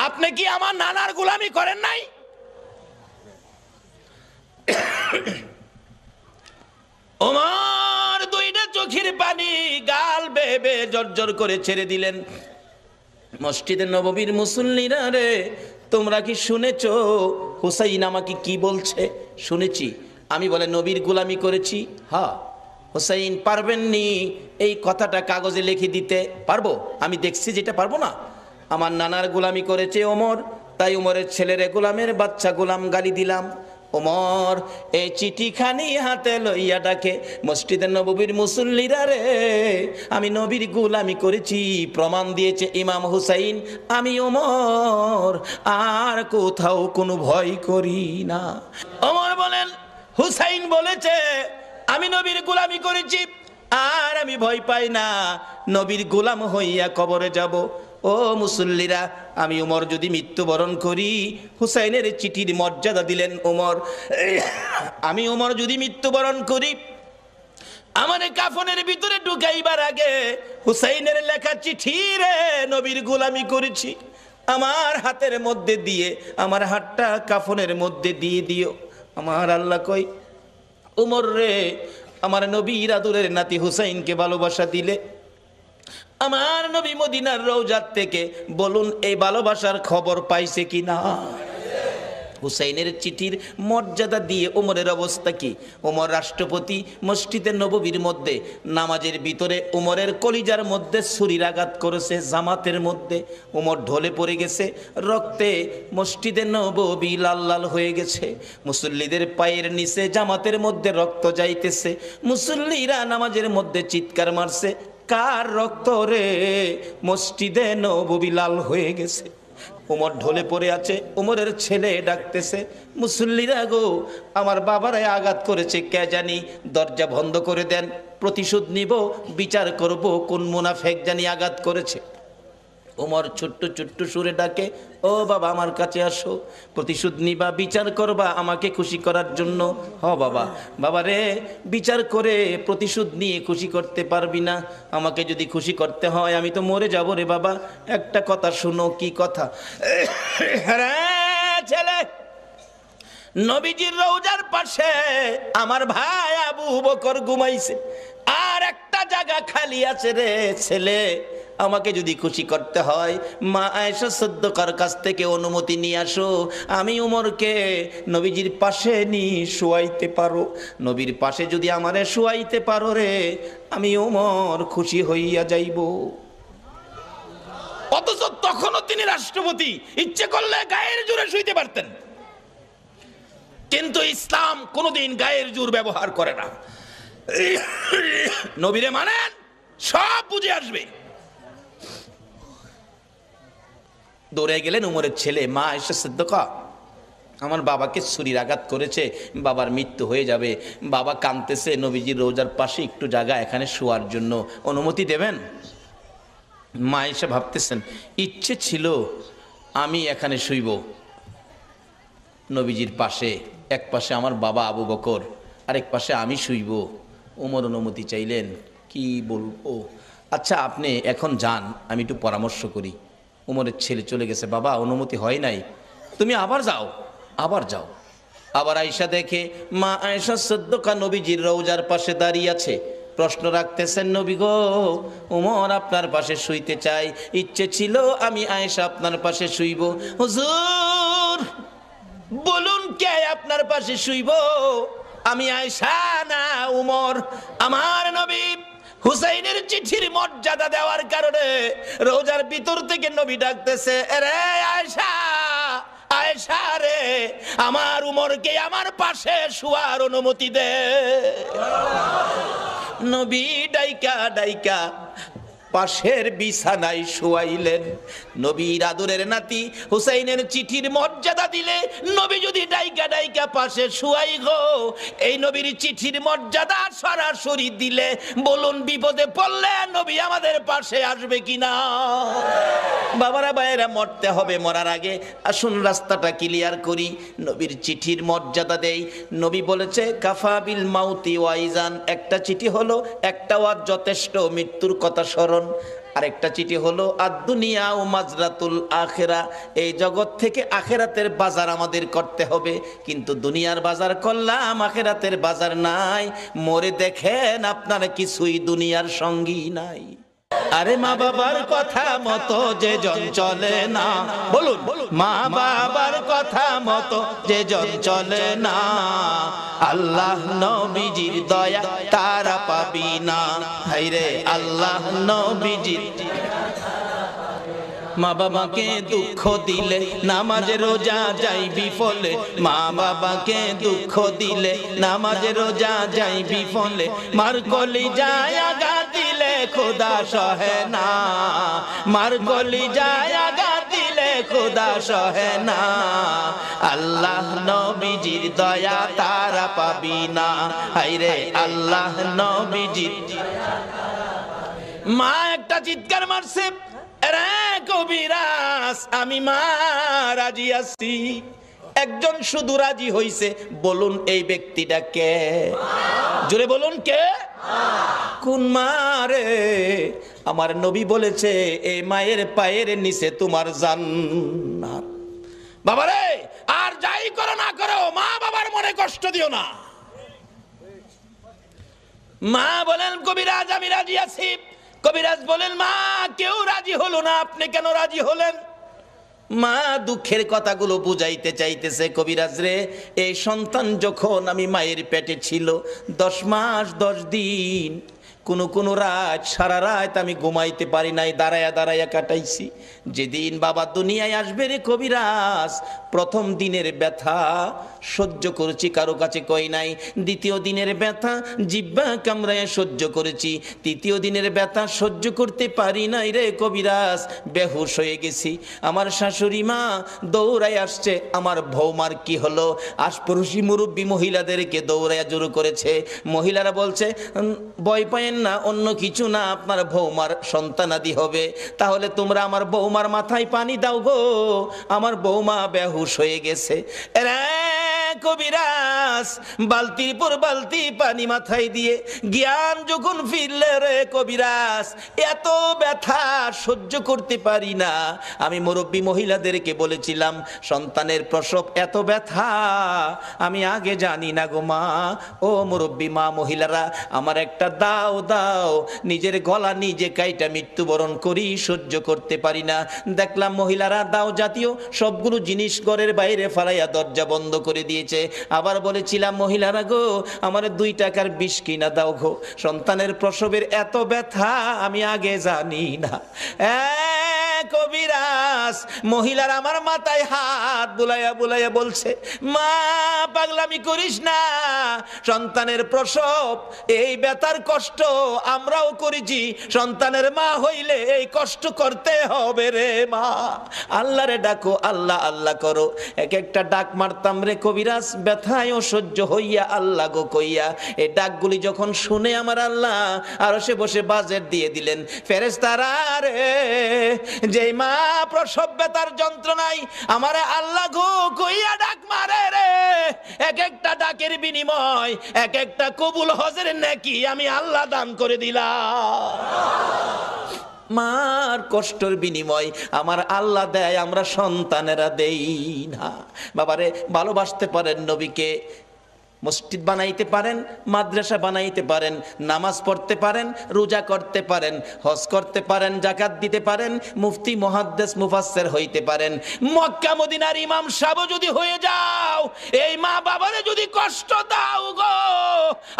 আপনি কি আমার নানার গোলামি করেন নাই? ওমর দুইটা চোখের পানি গাল বেয়ে বেয়ে জর্জর করে ছেড়ে দিলেন। মসজিদে নববীর মুসল্লিরা রে, তোমরা কি শুনেছো হুসাইন আমাকে কি বলছে? শুনেছি। আমি বলে নবীর গোলামি করেছি। হ্যাঁ। হুসাইন পারবেননি এই কথাটা কাগজে লিখে দিতে? পারবো, আমি দেখছি যেটা পারবো না। আমার নানার গোলামি করেছে ওমর, তাই ওমরের ছেলেরে গোলামের বাচ্চা গোলাম গালি দিলাম। ওমর এই চিঠিখানি হাতে লইয়া ডাকে, মসজিদের নববীর মুসল্লিরা রে, আমি নবীর গোলামি করেছি, প্রমাণ দিয়েছে ইমাম হুসাইন, আমি ওমর আর কোথাও কোনো ভয় করি না। ওমর বলেন, হুসাইন বলেছে আমি নবীর গোলামি করেছি আর আমি ভয় পাই না, নবীর গোলাম হইয়া কবরে যাব। ও মুসল্লিরা, আমি ওমর যদি মৃত্যুবরণ করি, হুসাইনের চিঠির মর্যাদা দিলেন ওমর, আমি ওমর যদি মৃত্যুবরণ করি, আমার কাফনের ভিতরে ঢুকাইবার আগে হুসাইনের লেখা চিঠি রে, নবীর গোলামি করেছি, আমার হাতের মধ্যে দিয়ে, আমার হাতটা কাফনের মধ্যে দিয়ে দিও। আমার আল্লাহ কই, ওমর রে, আমার নবীর আদরের নাতি হুসাইনকে ভালোবাসা দিলে, আমার নবী মদিনার রওজাত থেকে বলুন এই ভালোবাসার খবর পাইছে কি না? হুসাইনের চিঠির মর্যাদা দিয়ে ওমরের অবস্থা কি? ওমর রাষ্ট্রপতি, মসজিদের নববীর মধ্যে নামাজের ভিতরে ওমরের কলিজার মধ্যে ছুরির আঘাত করেছে, জামাতের মধ্যে ওমর ঢলে পড়ে গেছে, রক্তে মসজিদের নববী লাল লাল হয়ে গেছে, মুসল্লিদের পায়ের নিচে জামাতের মধ্যে রক্ত যাইতেছে, মুসল্লিরা নামাজের মধ্যে চিৎকার মারছে, কার রক্ত রে? মসজিদে নববী লাল হয়ে গেছে। ওমর ঢলে পড়ে আছে, ওমরের ছেলে ডাকতেছে, মুসল্লিরা গো, আমার বাবারে আঘাত করেছে, কে জানি, দরজা বন্ধ করে দেন, প্রতিশোধ নিব, বিচার করব কোন মুনাফেক জানি আঘাত করেছে। ওমর ছোট্ট ছোট্ট সুরে ডাকে, ও বাবা আমার কাছে আসো, প্রতিশোধ নিবা, বিচার করবা আমাকে খুশি করার জন্য। হ বাবা। বাবা রে, বিচার করে প্রতিশোধ নিয়ে খুশি করতে পারবি না, আমাকে যদি খুশি করতে হয় আমি তো মরে যাব রে বাবা। একটা কথা শুনো। কি কথা? ছেলে, নবীজির রওজার পাশে আমার ভাই আবু বকর ঘুমাইছে, আর একটা জায়গা খালি আছে রে ছেলে, আমাকে যদি খুশি করতে হয় মা আয়েশা সিদ্দিকার কাছ থেকে অনুমতি নিয়ে আসো, আমি উমরকে নবীজির পাশে নিয়ে শোয়াইতে পারো। নবীর পাশে যদি আমারে শোয়াইতে পারো রে, আমি উমর খুশি হইয়া যাইব। অথচ তখনও তিনি রাষ্ট্রপতি, ইচ্ছে করলে গায়ের জোরে শুইতে পারতেন, কিন্তু ইসলাম কোনোদিন গায়ের জোর ব্যবহার করে না। নবীরে মানেন, সব বুঝে আসবে। দৌড়ে গেলেন উমরের ছেলে, মা আয়েশা সিদ্দিকা, আমার বাবাকে ছুরির আঘাত করেছে, বাবার মৃত্যু হয়ে যাবে, বাবা কাঁদতেছে, নবীজির রোজার পাশে একটু জায়গা এখানে শোয়ার জন্য অনুমতি দেবেন? মা আয়েশা ভাবতেছেন, ইচ্ছে ছিল আমি এখানে শুইব নবীজির পাশে, এক পাশে আমার বাবা আবু বকর, আরেক পাশে আমি শুইব। উমর অনুমতি চাইলেন, কি বলবো, আচ্ছা আপনি এখন যান, আমি একটু পরামর্শ করি। উমরের ছেলে চলে গেছে, বাবা অনুমতি হয় নাই, তুমি আবার যাও, আবার যাও। আবার আয়েশা দেখে মা আয়েশা সিদ্দিকা নবীজির রওজার পাশে দাঁড়িয়ে আছে, প্রশ্ন রাখতেছেন, নবী গো, উমর আপনার পাশে শুইতে চাই, ইচ্ছে ছিল আমি আয়েশা আপনার পাশে শুইব। হুজুর বলুন কে আপনার পাশে শুইব? আমি আয়েশা না উমর? আমার নবী হুসাইনের চিঠির মর্যাদা দেওয়ার কারণে রোজার ভিতর থেকে নবী ডাকতেছে, রে আয়েশা, আয়েশা রে, আমার উমরকে আমার পাশে শোয়ার অনুমতি দে। নবী ডাইকা ডাইকা পাশের বিছানায় শোয়াইলেন। নবীর আদরের নাতি হুসাইনের চিঠির মর্যাদা দিলে নবী যদি ডাইকা ডাইকা পাশে শোয়াই গো, এই নবীর চিঠির মর্যাদা সরাসরি দিলে বলুন বিপদে পড়লে নবী আমাদের পাশে আসবে কিনা? বাবারা ভাইয়েরা, মরতে হবে, মরার আগে আসুন রাস্তাটা ক্লিয়ার করি, নবীর চিঠির মর্যাদা দেই। নবী বলেছে কাফা বিল মাউতি ওয়াইজান, একটা চিঠি হলো একটা ওয়াজ যথেষ্ট, মৃত্যুর কথা স্মরণ। আরেকটা চিঠি হলো আদ-দুনিয়া ও মাজরাতুল আখিরা, এই জগৎ থেকে আখিরাতের বাজার আমাদের করতে হবে, কিন্তু দুনিয়ার বাজার করলাম, আখিরাতের বাজার নাই। মরে দেখেন আপনার কিছুই দুনিয়ার সঙ্গী নাই। আরে মা বাবার কথা মতো যে জন চলে না, বলুন মা বাবার কথা মতো যে জন চলে না, আল্লাহ নবীজির দয়া তারা পাবি না। হায়রে আল্লাহ নবীজির। মা বাবাকে দুঃখ দিলে নামাজ রোজা যাই বিফলে, মা বাবাকে দুঃখ দিলে নামাজ রোজা যাই বিফলে, মার কলি যায় আঘাত দিলে খোদা সহে না, মার কলি যায় আঘাত দিলে খোদা সহে না, আল্লাহ নবীজির দয়া তারা পাবি না। হায়রে আল্লাহ নবীজির। মা একটা চিৎকার মারছে, কবিরাজ আমি মা রাজি আছি। একজন শুধু রাজি হইছে, বলুন এই ব্যক্তিটা কে? জোরে বলুন কে? কোন মা রে? আমার নবী বলেছে এই মায়ের পায়ের নিচে তোমার জান্নাত। বাবারে, আর যাই করো না করো, মা বাবার মনে কষ্ট দিও না। মা বলেন কবিরাজ আমি রাজি আছি। কবিরাজ বলেন মা কেউ রাজি হলো না, আপনি কেন রাজি হলেন? মা দুঃখের কথাগুলো বুঝাইতে চাইতেছে, কবিরাজ রে, এই সন্তান যখন আমি মায়ের পেটে ছিল 10 মাস 10 দিন, কোনো রাত সারা রাত আমি ঘুমাইতে পারি নাই, দাঁড়ায়া দাঁড়ায়া কাটাইছি। যেদিন বাবা দুনিয়ায় আসবে রে কবিরাজ, প্রথম দিনের ব্যথা সহ্য করেছি, কারো কাছে কই নাই। দ্বিতীয় দিনের ব্যথা জিহ্বা কামড়ায় সহ্য করেছি। তৃতীয় দিনের ব্যথা সহ্য করতে পারি নাই রে কবিরাজ, বেহুশ হয়ে গেছি। আমার শাশুড়ি মা দৌড়ায় আসছে, আমার বৌমার কি হলো? আশপাশি মুরব্বী মহিলাদেরকে দৌড়াইয়া জোর করেছে। মহিলারা বলছে ভয় পায়েন না, অন্য কিছু না, আপনার বৌমার সন্তানাদি হবে। তাহলে তোমরা আমার বৌমার মাথায় পানি দাও গো, আমার বৌমা বেহুশ হয়ে গেছে। কবিরাজ বালতির পর বালতি পানি মাথায় দিয়ে জ্ঞান যখন ফিরলে রে কবিরাজ, এত ব্যথা সহ্য করতে পারি না। আমি মুরব্বী মহিলাদেরকে বলেছিলাম, সন্তানের প্রসব এত ব্যথা আমি আগে জানি না গো মা। ও মুরব্বী মা মহিলারা, আমার একটা দাও দাও, নিজের গলা নিজে কাইটা মৃত্যুবরণ করি, সহ্য করতে পারি না। দেখলাম মহিলারা দাও জাতীয় সবগুলো জিনিস ঘরের বাইরে ফালাইয়া দরজা বন্ধ করে দিয়েছে। আবার বলেছিলাম, মহিলারা গো, আমার 2 টাকার বিষ কিনা দাও গো, সন্তানের প্রসবের এত ব্যথা আমি আগে জানি না। কবিরাজ মহিলার আমার মাথায় হাত বুলাইয়া বুলাইয়া বলছে, মা পাগলামি করিস না, সন্তানের প্রসব এই ব্যথার কষ্ট আমরাও করেছি, সন্তানের মা হইলে এই কষ্ট করতে হবে রে মা। আল্লাহরে ডাকো, আল্লাহ আল্লাহ করো। এক একটা ডাক মারতাম রে কবিরাজ, ব্যথায় সহ্য হইয়া আল্লাহ গো কইয়া। এই ডাকগুলি যখন শুনে আমার আল্লাহ আরশে বসে বাজেট দিয়ে দিলেন, ফেরেশতারা রে, যেই মা প্রসব ব্যথার যন্ত্রণায় আমারে আল্লাহ গো কইয়া ডাক মারে রে, এক একটা ডাকের বিনিময় এক একটা কবুল হজের নেকি আমি আল্লাহ দান করে দিলাম। মার কষ্টের বিনিময় আমার আল্লাহ দেয়, আমরা সন্তানেরা দেই না। বাবারে, ভালোবাসতে পারেন নবীকে, মসজিদ বানাইতে পারেন, মাদ্রাসা বানাইতে পারেন, নামাজ পড়তে পারেন, রোজা করতে পারেন, হজ করতে পারেন, যাকাত দিতে পারেন, মুফতি মুহাদ্দিস মুফাসসির হইতে পারেন, মক্কা মদিনার ইমাম সাহেব যদি হয়ে যাও, এই মা বাবারে যদি কষ্ট দাও গো,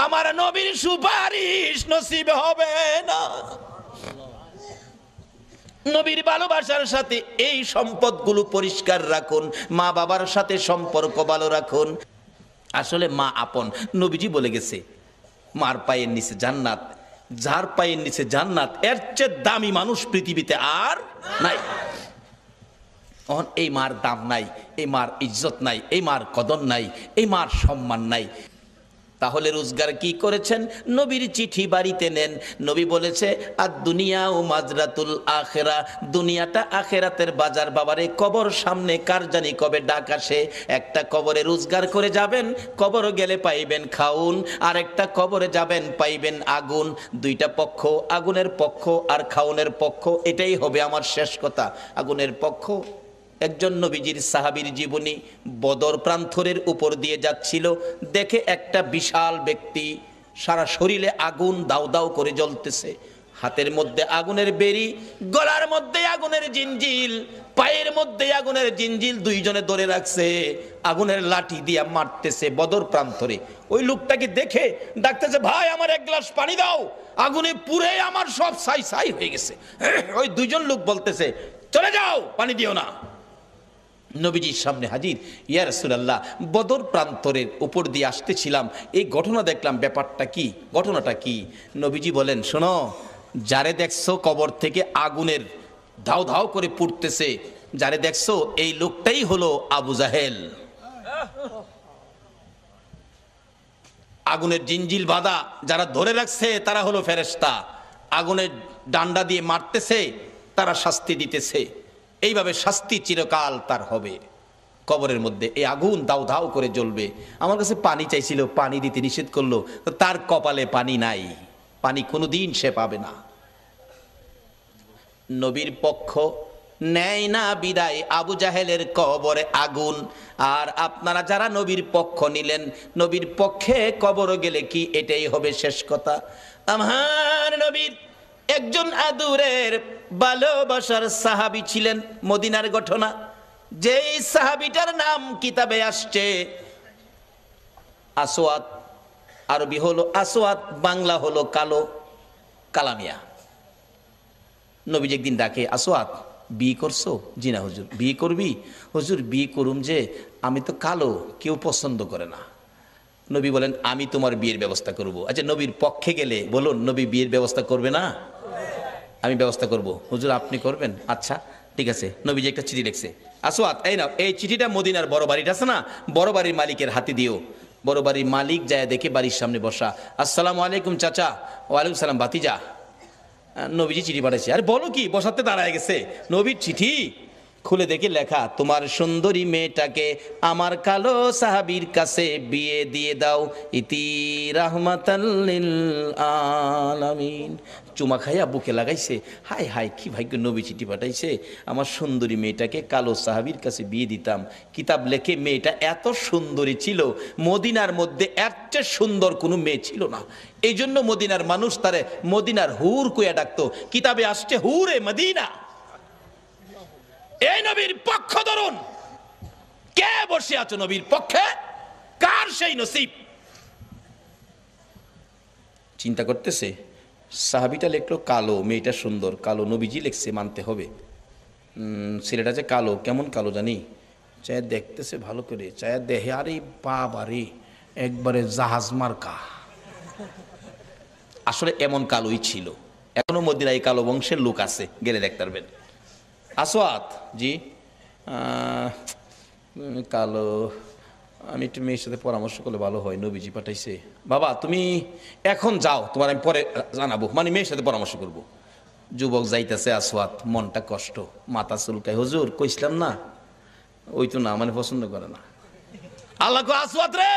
আমার নবীর সুপারিশ নসিব হবে না। নবীর ভালোবাসার সাথে এই সম্পদগুলো পরিষ্কার রাখুন, মা বাবার সাথে সম্পর্ক ভালো রাখুন। আসলে মা আপন, নবীজি বলে গেছে, মার পায়ের নিচে জান্নাত, যার পায়ের নিচে জান্নাত এর চেয়ে দামি মানুষ পৃথিবীতে আর নাই। এই মার দাম নাই, এই মার ইজ্জত নাই, এই মার কদর নাই, এই মার সম্মান নাই। তাহলে রোজগার কি করেছেন? নবীর চিঠি বাড়িতে নেন। নবী বলেছে, আর দুনিয়া ও মাজরাতুল আখেরা, দুনিয়াটা আখেরাতের বাজার। বাবারে, কবর সামনে, কার জানি কবে ডাক আসে। একটা কবরে রোজগার করে যাবেন, কবর গেলে পাইবেন খাউন, আর একটা কবরে যাবেন পাইবেন আগুন। 2টা পক্ষ, আগুনের পক্ষ আর খাউনের পক্ষ। এটাই হবে আমার শেষ কথা। আগুনের পক্ষ, একজন নবীজির সাহাবীর জীবনী, বদর প্রান্তরের উপর দিয়ে যাচ্ছিল, দেখে একটা বিশাল ব্যক্তি, সারা শরীরে আগুন দাউ দাউ করে জ্বলতেছে, হাতের মধ্যে আগুনের বেরি, গলার মধ্যে আগুনের জিঞ্জিল, পায়ের মধ্যে আগুনের জিঞ্জিল, 2 জনে ধরে রাখছে, আগুনের লাঠি দিয়া মারতেছে বদর প্রান্তরে। ওই লোকটাকে দেখে ডাকতেছে, ভাই আমার 1 গ্লাস পানি দাও, আগুনে পুড়ে আমার সব ছাই ছাই হয়ে গেছে। ওই 2 জন লোক বলতেছে, চলে যাও, পানি দিও না। নবীজির সামনে হাজির, ইয়া রাসূলুল্লাহ, বদর প্রান্তরের উপর দিয়ে আসতেছিলাম, এই ঘটনা দেখলাম, ব্যাপারটা কি, ঘটনাটা কি? নবীজি বলেন, শোনো, যারে দেখছো কবর থেকে আগুনের ধাও ধাও করে পুড়তেছে, যারে দেখছো এই লোকটাই হলো আবু জাহেল। আগুনের জিঞ্জিল বাঁধা যারা ধরে রাখছে তারা হলো ফেরেশতা, আগুনের ডান্ডা দিয়ে মারতেছে, তারা শাস্তি দিতেছে। এইভাবে শাস্তি চিরকাল তার হবে কবরের মধ্যে। এই আগুন দাউ দাউ করে জ্বলবে। আমার কাছে পানি চাইছিল, পানি দিতে নিষেধ করলো, তার কপালে পানি নাই, পানি কোনোদিন সে পাবে না। নবীর পক্ষ নেয় না বিদায়, আবু জাহেলের কবরে আগুন। আর আপনারা যারা নবীর পক্ষ নিলেন, নবীর পক্ষে কবর গেলে কি এটাই হবে শেষ কথা? আমার নবীর একজন আদুরের ভালোবাসার সাহাবী ছিলেন, মদিনার ঘটনা। যেই সাহাবীটার নাম কিতাবে আসছে আসওয়াদ, আরবি হলো আসওয়াদ, বাংলা হলো কালো, কালামিয়া। নবীজি একদিন ডাকে, আসওয়াদ বিয়ে করছো? জি না হুজুর। বিয়ে করবি? হুজুর বিয়ে করুম, যে আমি তো কালো, কেউ পছন্দ করে না। নবী বলেন, আমি তোমার বিয়ের ব্যবস্থা করব। আচ্ছা, নবীর পক্ষে গেলে বলুন, নবী বিয়ের ব্যবস্থা করবে না? আমি ব্যবস্থা করব। হুজুর আপনি করবেন? আচ্ছা ঠিক আছে। নবীজি একটা চিঠি লিখছে, আসওয়াদ এই নাও, এই চিঠিটা মদিনার বড় বাড়িটা আছে না, বড় বাড়ির মালিকের হাতে দিও। বড় বাড়ির মালিক যায় দেখে বাড়ির সামনে বসা, আসসালামু আলাইকুম চাচা। ওয়ালাইকুম সালাম ভাতিজা। নবীজি চিঠি পাঠাইছে। আরে বলো কি, বসাতে দাঁড়ায় গেছে, নবীর চিঠি, খুলে দেখি লেখা, তোমার সুন্দরী মেয়েটাকে আমার কালো সাহাবীর কাছে বিয়ে দিয়ে দাও, ইতি রাহমাতাল লিল আলামিন। চুমা খাইয়া বুকে লাগাইছে, হাই হাই কি ভাগ্য, নবী চিঠি পাঠাইছে, আমার সুন্দরী মেয়েটাকে কালো সাহাবীর কাছে বিয়ে দিতাম। কিতাব লেখে মেয়েটা এত সুন্দরী ছিল, মদিনার মধ্যে এর চেয়ে সুন্দর কোনো মেয়ে ছিল না। এই জন্য মদিনার মানুষ তারে মদিনার হুর কইয়া ডাকতো। কিতাবে আসছে হুরে মদিনা। এই নবীর পক্ষ ধরুন, কে বসে আছো নবীর পক্ষে, কার সেই নসিব? চিন্তা করতেছে, সাহাবিটা লিখলো কালো, মেয়েটা সুন্দর, কালো নবীজি লিখছে, মানতে হবে। ছেলেটা যে কালো, কেমন কালো জানি, চায় দেখতেছে ভালো করে, চায় দেহে, আরে বাবারে একবারে জাহাজ মার্কা। আসলে এমন কালোই ছিল, এখনো মদিনায় কালো বংশের লোক আছে, গেলে দেখতে পারবেন। আসওয়াত জি, কালো, আমি একটু মেয়ের সাথে পরামর্শ করলে ভালো হয়, নবীজি পাঠাইছে। বাবা তুমি এখন যাও, তোমার আমি পরে জানাবো, মানে মেয়ের সাথে পরামর্শ করব। যুবক যাইতেছে, আসওয়াত মনটা কষ্ট, মাথা চুলকায়, হুজুর কইছিলাম না, ওই তো না, মানে পছন্দ করে না। আল্লাহ কো, আসওয়াত রে,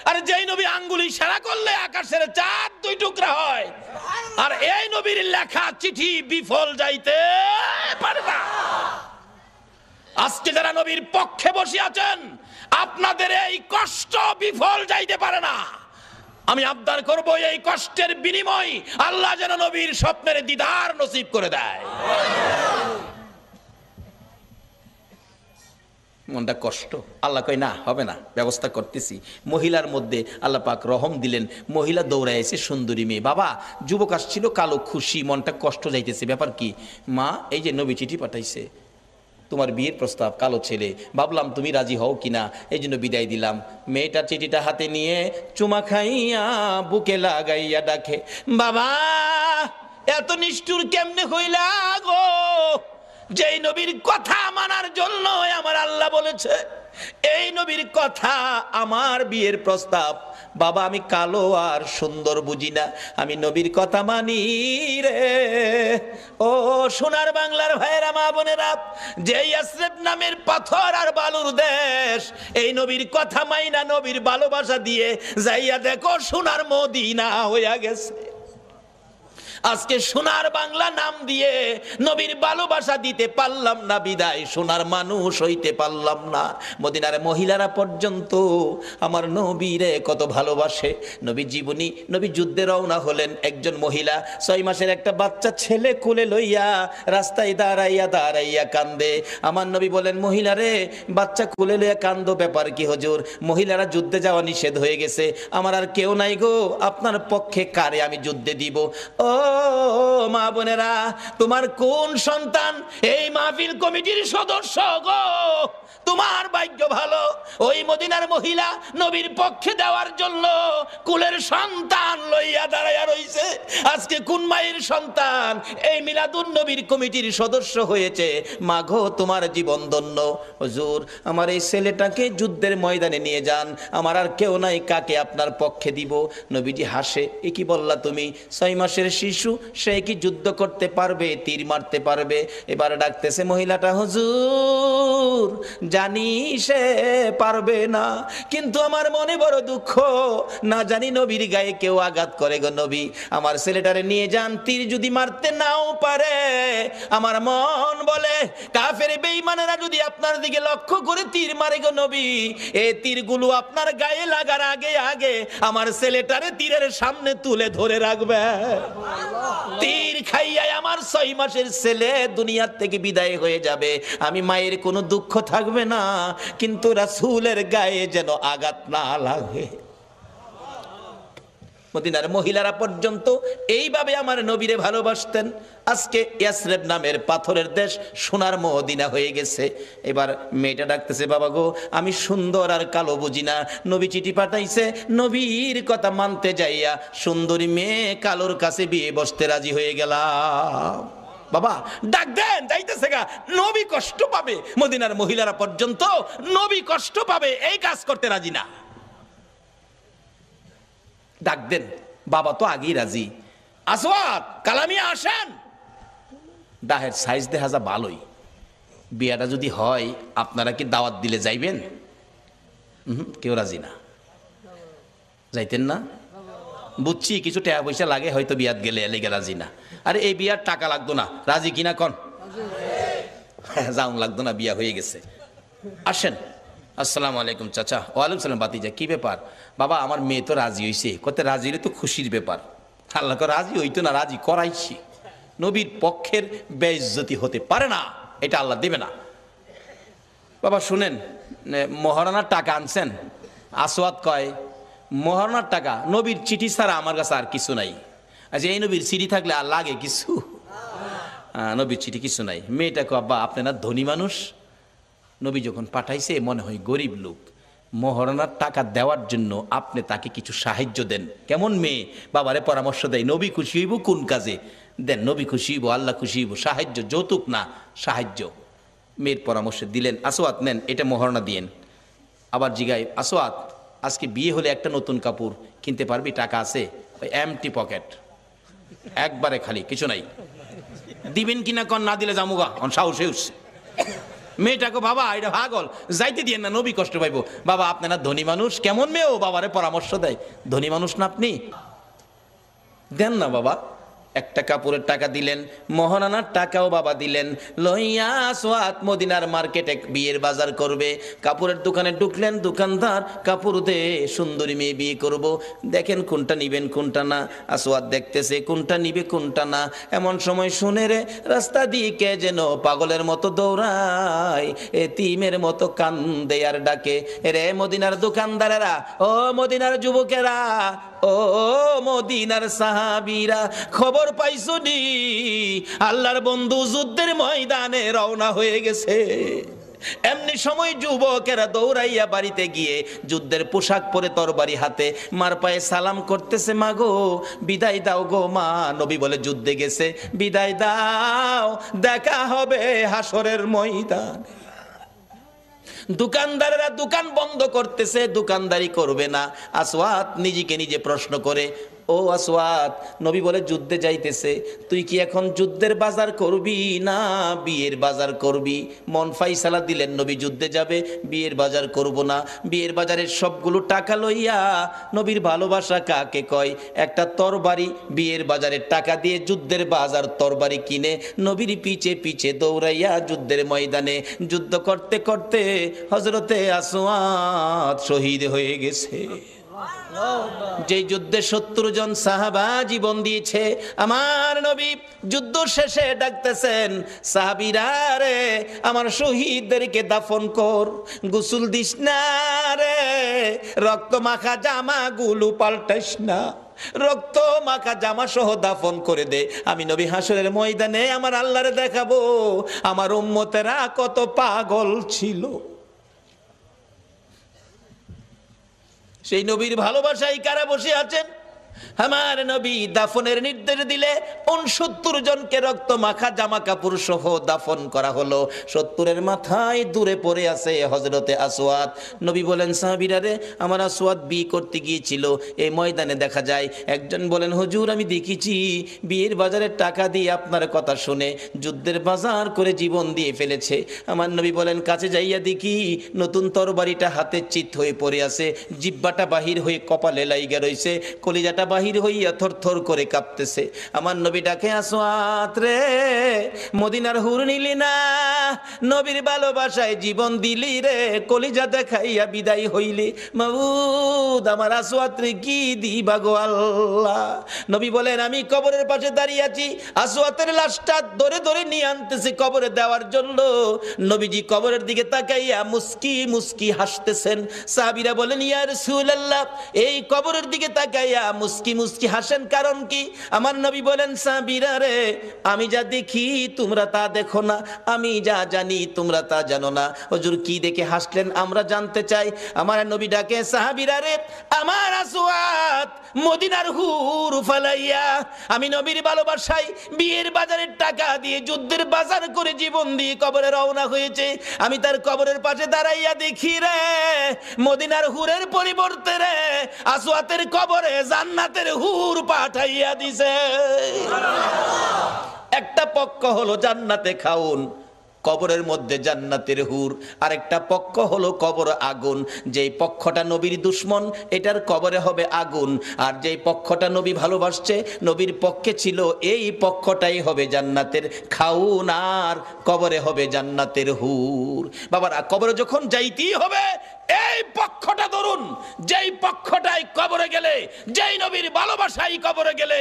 আরে যেই নবী আঙ্গুলি ইশারা করলে আকাশের চাঁদ দুই টুকরা হয়, আর এই নবীর লেখা চিঠি বিফল যাইতে পারে না। আজকে যারা নবীর পক্ষে বসে আছেন, আপনাদের এই কষ্ট বিফল যাইতে পারে না। আমি আবদার করব, এই কষ্টের বিনিময় আল্লাহ যেন নবীর স্বপ্নের দিদার নসিব করে দেয়। মনটা কষ্ট, আল্লাহ কয় না, হবে না, ব্যবস্থা করতেছি। মহিলার মধ্যে আল্লাহ পাক রহম দিলেন, মহিলা দৌড়ায় এসে সুন্দরী মেয়ে। বাবা যুবক আসছিল কালো, খুশি, মনটা কষ্ট যাইতেছে, ব্যাপার কি? মা এই যে নবী চিঠি পাঠাইছে, তোমার বিয়ের প্রস্তাব, কালো ছেলে, ভাবলাম তুমি রাজি হও কিনা, এই জন্য বিদায় দিলাম। মেয়েটা চিঠিটা হাতে নিয়ে চুমা খাইয়া বুকে লাগাইয়া ডাকে, বাবা এত নিষ্ঠুর কেমনে হইলা গো, যেই নবীর কথা মানার জন্য আমার আল্লাহ বলেছে, এই নবীর কথা আমার বিয়ের প্রস্তাব। বাবা আমি কালো আর সুন্দর বুঝি না, আমি নবীর কথা মানি রে। ও সোনার বাংলার ভাইয়েরা, মা বোনেরা, যে ইয়াসরিব নামের পাথর আর বালুর দেশ, এই নবীর কথা মাইনা নবীর ভালোবাসা দিয়ে যাইয়া দেখো সোনার মদিনা হইয়া গেছে। আজকে সোনার বাংলা নাম দিয়ে নবীর ভালোবাসা দিতে পারলাম না, বিদায় সোনার মানুষ হইতে পারলাম না। মদিনার মহিলারা পর্যন্ত আমার নবীরে কত ভালোবাসে। নবী জীবনী, নবী যুদ্ধে রওনা হলেন, একজন মহিলা 6 মাসের একটা বাচ্চা ছেলে কোলে লইয়া রাস্তায় দাঁড়াইয়া দাঁড়াইয়া কান্দে। আমার নবী বলেন, মহিলারে বাচ্চা কোলে লইয়া কান্দো, ব্যাপার কি হুজুর? মহিলারা যুদ্ধে যাওয়া নিষেধ হয়ে গেছে, আমার আর কেউ নাই গো, আপনার পক্ষে কারে আমি যুদ্ধে দিব? ও মা বোনেরা, তোমার কোন সন্তান এই মাহফিল কমিটির সদস্য গো? তোমার ভাগ্য ভালো, ওই মদিনার মহিলা নবীর পক্ষে দেওয়ার জন্য কুলের সন্তান লইয়া দাঁড়াইয়া রইছে। আজকে কোন মায়ের সন্তান এই মিলাদুন নবীর কমিটির সদস্য হয়েছে? মাগো তোমার জীবন ধন্য। হুজুর আমার এই ছেলেটাকে যুদ্ধের ময়দানে নিয়ে যান, আমার আর কেউ নাই, কাকে আপনার পক্ষে দিব? নবীজি হাসে, এ কি বললা তুমি? 6 মাসের শিশু, সে কি যুদ্ধ করতে পারবে, তীর মারতে পারবে? এবার ডাকতেছে মহিলাটা, হুজুর জানি সে পারবে না, কিন্তু আমার মনে বড় দুঃখ, না জানি নবীর গায়ে কেউ আঘাত করে গো নবী, আমার ছেলেটারে নিয়ে যান, তীর যদি মারতে নাও পারে, আমার মন বলে কাফের বেঈমানেরা যদি আপনার দিকে লক্ষ্য করে তীর মারে গো নবী, এই তীরগুলো আপনার গায়ে লাগার আগে আগে আমার ছেলেটারে তীরের সামনে তুলে ধরে রাখবে। তীর খাইয়া আমার 6 মাসের ছেলে দুনিয়ার থেকে বিদায় হয়ে যাবে, আমি মায়ের কোনো দুঃখ থাকবে না, কিন্তু রাসূলের গায়ে যেন আঘাত না লাগে। মদিনার মহিলারা পর্যন্ত এইভাবে আমার নবীরে ভালোবাসতেন। আজকে ইয়াসরিব নামের পাথরের দেশ সোনার মদিনা হয়ে গেছে। এবার মেয়েটা ডাকতেছে, বাবা গো আমি সুন্দর আর কালো বুঝি না, নবী চিঠি পাঠাইছে, নবীর কথা মানতে যাইয়া সুন্দরী মেয়ে কালোর কাছে বিয়ে বসতে রাজি হয়ে গেলাম। বাবা ডাক দেন, যাইতেছে গা, নবী কষ্ট পাবে। মদিনার মহিলারা পর্যন্ত নবী কষ্ট পাবে এই কাজ করতে রাজি না। ডাক দেন, বাবা তো আগেই রাজি। আসওয়াত কালামিয়া আসেন। ডাহের সাইজ দেখা যা ভালোই, বিয়াটা যদি হয় আপনারা কি দাওয়াত দিলে যাইবেন? কেউ রাজি না, যাইতেন না? বুঝছি কিছু টাকা পয়সা লাগে হয়তো বিয়াত গেলে, লেগে রাজি না। আরে এই বিয়ার টাকা লাগতো না, রাজি কিনা কন? যাওন লাগতো না, বিয়া হয়ে গেছে। আসেন। আসসালামু আলাইকুম চাচা। ওয়ালাইকুম সালাম বাতিজা, কি ব্যাপার? বাবা আমার মেয়ে তো রাজি হয়েছে। কত রাজি হলে তো খুশির ব্যাপার। আল্লাহ রাজি হইতো না, রাজি করাইছি। নবীর পক্ষের বেইজ্জতি হতে পারে না, এটা আল্লাহ দেবে না। বাবা শুনেন, মহারানার টাকা আনছেন? আসওয়াদ কয় মহারানার টাকা, নবীর চিঠি ছাড়া আমার কাছে আর কিছু নাই। আচ্ছা এই নবীর চিঠি থাকলে আর লাগে কিছু? নবীর চিঠি কিছু নাই। মেয়েটা কয় আব্বা আপনি না ধনী মানুষ, নবী যখন পাঠাইছে মনে হয় গরিব লোক, মহারানার টাকা দেওয়ার জন্য আপনি তাকে কিছু সাহায্য দেন। কেমন মেয়ে, বাবারে পরামর্শ দেয়, নবী খুশি হইব কোন কাজে দেন, নবী খুশি হইব, আল্লাহ খুশি হইব, সাহায্য, যৌতুক না সাহায্য। মেয়ের পরামর্শ দিলেন, আসওয়াত নেন এটা মহারণা দিয়েন। আবার জিগাই, আসওয়াত আজকে বিয়ে হলে একটা নতুন কাপড় কিনতে পারবি, টাকা আছে? ওই এমটি পকেট, একবারে খালি, কিছু নাই। দিবেন কিনা কন? না দিলে জামুগা, অন সাহসে উঠছে। মেয়েটাকে বাবা এটা পাগল, যাইতে দিয়ে না, নবী কষ্ট পাইব। বাবা আপনি না ধনী মানুষ, কেমন মেয়ে ও বাবারে পরামর্শ দেয়, ধনী মানুষ না আপনি, দেন না বাবা। একটা কাপড়ের টাকা দিলেন, মহারানার টাকাও বাবা দিলেন। লইয়া আসওয়াত মদিনার মার্কেটে বিয়ের বাজার করবে। কাপড়ের দোকানে ঢুকলেন, দোকানদার কাপড় দে, সুন্দরী মেয়ে বিয়ে করব, দেখেন কোনটা নিবেন কোনটা না। আসওয়াত দেখতেছে কোনটা নিবে কোনটা না। এমন সময় শুনে রে রাস্তা দিয়ে কে যেন পাগলের মতো দৌড়ায়, এতিমের মতো কান্দে আর ডাকে, রে মদিনার দোকানদারেরা, ও মদিনার যুবকেরা, ও মদিনার সাহাবীরা, খবর পাইছো নি আল্লাহর বন্ধু যুদ্ধের ময়দানে রওনা হয়ে গেছে। এমনি সময় যুবকেরা দৌড়াইয়া বাড়িতে গিয়ে যুদ্ধের পোশাক পরে তরবারি হাতে মার পায়ে সালাম করতেছে, মা গো বিদায় দাও গো মা। নবী বলে যুদ্ধে গেছে, বিদায় দাও, দেখা হবে হাসরের ময়দানে। দোকানদারেরা দোকান বন্ধ করতেছে, দোকানদারি করবে না। আসওয়াত নিজেকে নিজে প্রশ্ন করে, ও আসওয়াত, নবী বলে যুদ্ধে যাইতেছে, তুই কি এখন যুদ্ধের বাজার করবি না বিয়ের বাজার করবি? মন ফাইসালা দিলেন নবী যুদ্ধে যাবে, বিয়ের বাজার করব না। বিয়ের বাজারের সবগুলো টাকা লইয়া, নবীর ভালোবাসা কাকে কয়, একটা তরবারি বিয়ের বাজারের টাকা দিয়ে যুদ্ধের বাজার তরবারি কিনে নবীর পিছে পিছে দৌড়াইয়া যুদ্ধের ময়দানে যুদ্ধ করতে করতে হযরতে আসওয়াত শহীদ হয়ে গেছে। যে যুদ্ধে 70 জন সাহাবা জীবন দিয়েছে। আমার নবী যুদ্ধ শেষে ডাকতেছেন, সাহাবীরা রে আমার শহীদদেরকে দাফন কর, গোসল দিস না রে, রক্ত মাখা জামাগুলো পাল্টাইস না, রক্ত মাখা জামা সহ দাফন করে দে। আমি নবী হাসরের ময়দানে আমার আল্লাহরে দেখাবো আমার উম্মতেরা কত পাগল ছিল। সেই নবীর ভালোবাসায় কারা বসে আছেন? আমার নবী দাফনের নির্দেশ দিলে 69 জনকে রক্ত মাখা জামা কাপড় সহ দাফন করা হলো। 70-এর মাথায় দূরে পড়ে আছে হযরতে আসওয়াত। নবী বলেন, সাহাবীরা রে আমার আসওয়াত বিয়ে করতে গিয়েছিল, এই ময়দানে দেখা যায়। একজন বলেন, হুজুর আমি দেখেছি বিয়ের বাজারের টাকা দিয়ে আপনার কথা শুনে যুদ্ধের বাজার করে জীবন দিয়ে ফেলেছে। আমার নবী বলেন, কাছে যাইয়া দেখি নতুন তরবারিটা হাতে চিত হয়ে পড়ে আছে, জিহ্বাটা বাহির হয়ে কপালে লাইগা রইছে, কলিজাটা বাহির হইয়া থরথর করে কাঁপতেছে। আমার নবী ডাকে, আসওয়াত রে মদিনার হুর নিলি না, নবীর ভালোবাসায় জীবন দিলি রে, কলিজা দেখাইয়া বিদায় হইলি, মাবুদ আমার আসওয়াত রে কি দিবা গো আল্লাহ। নবী বলেন, আমি কবরের পাশে দাঁড়িয়ে আছি, আসওয়াতের লাশটা ধরে ধরে নিয়ে আনতেছি কবরে দেওয়ার জন্য। নবীজি কবরের দিকে তাকাইয়া মুস্কি মুস্কি হাসতেছেন। সাহাবীরা বলেন, ইয়া রাসূলুল্লাহ এই কবরের দিকে তাকাইয়া মুস্কি মুস্কি হাসেন কারণ কি? আমার নবী বলেন, সাহাবীরা রে আমি যা দেখি তোমরা তা দেখো না, আমি যা জানি তোমরা তা জানো না। হুজুর কি দেখে হাসলেন আমরা জানতে চাই। আমার নবী ডাকে, সাহাবীরা রে আমার আসওয়াত মদিনার হুর ফালাইয়া আমি নবীর ভালোবাসায় বিয়ের বাজারের টাকা দিয়ে যুদ্ধের বাজার করে জীবন দিয়ে কবরে রওনা হয়েছে। আমি তার কবরের পাশে দাঁড়াইয়া দেখি রে মদিনার হুরের পরিবর্তে রে আসওয়াতের কবরে জান্নাতের হুর পাঠাইয়া দিছে। একটা পক্ষ হলো জান্নাতে খাউন, কবরের মধ্যে জান্নাতের হুর, আরেকটা পক্ষ হলো কবর আগুন। যেই পক্ষটা নবীর দুশ্মন এটার কবরে হবে আগুন, আর যেই পক্ষটা নবী ভালোবাসছে নবীর পক্ষে ছিল এই পক্ষটাই হবে জান্নাতের খাউন, আর কবরে হবে জান্নাতের হুর। বাবারা কবরে যখন যাইতেই হবে এই পক্ষটা ধরুন, যেই পক্ষটাই কবরে গেলে, যেই নবীর ভালোবাসাই কবরে গেলে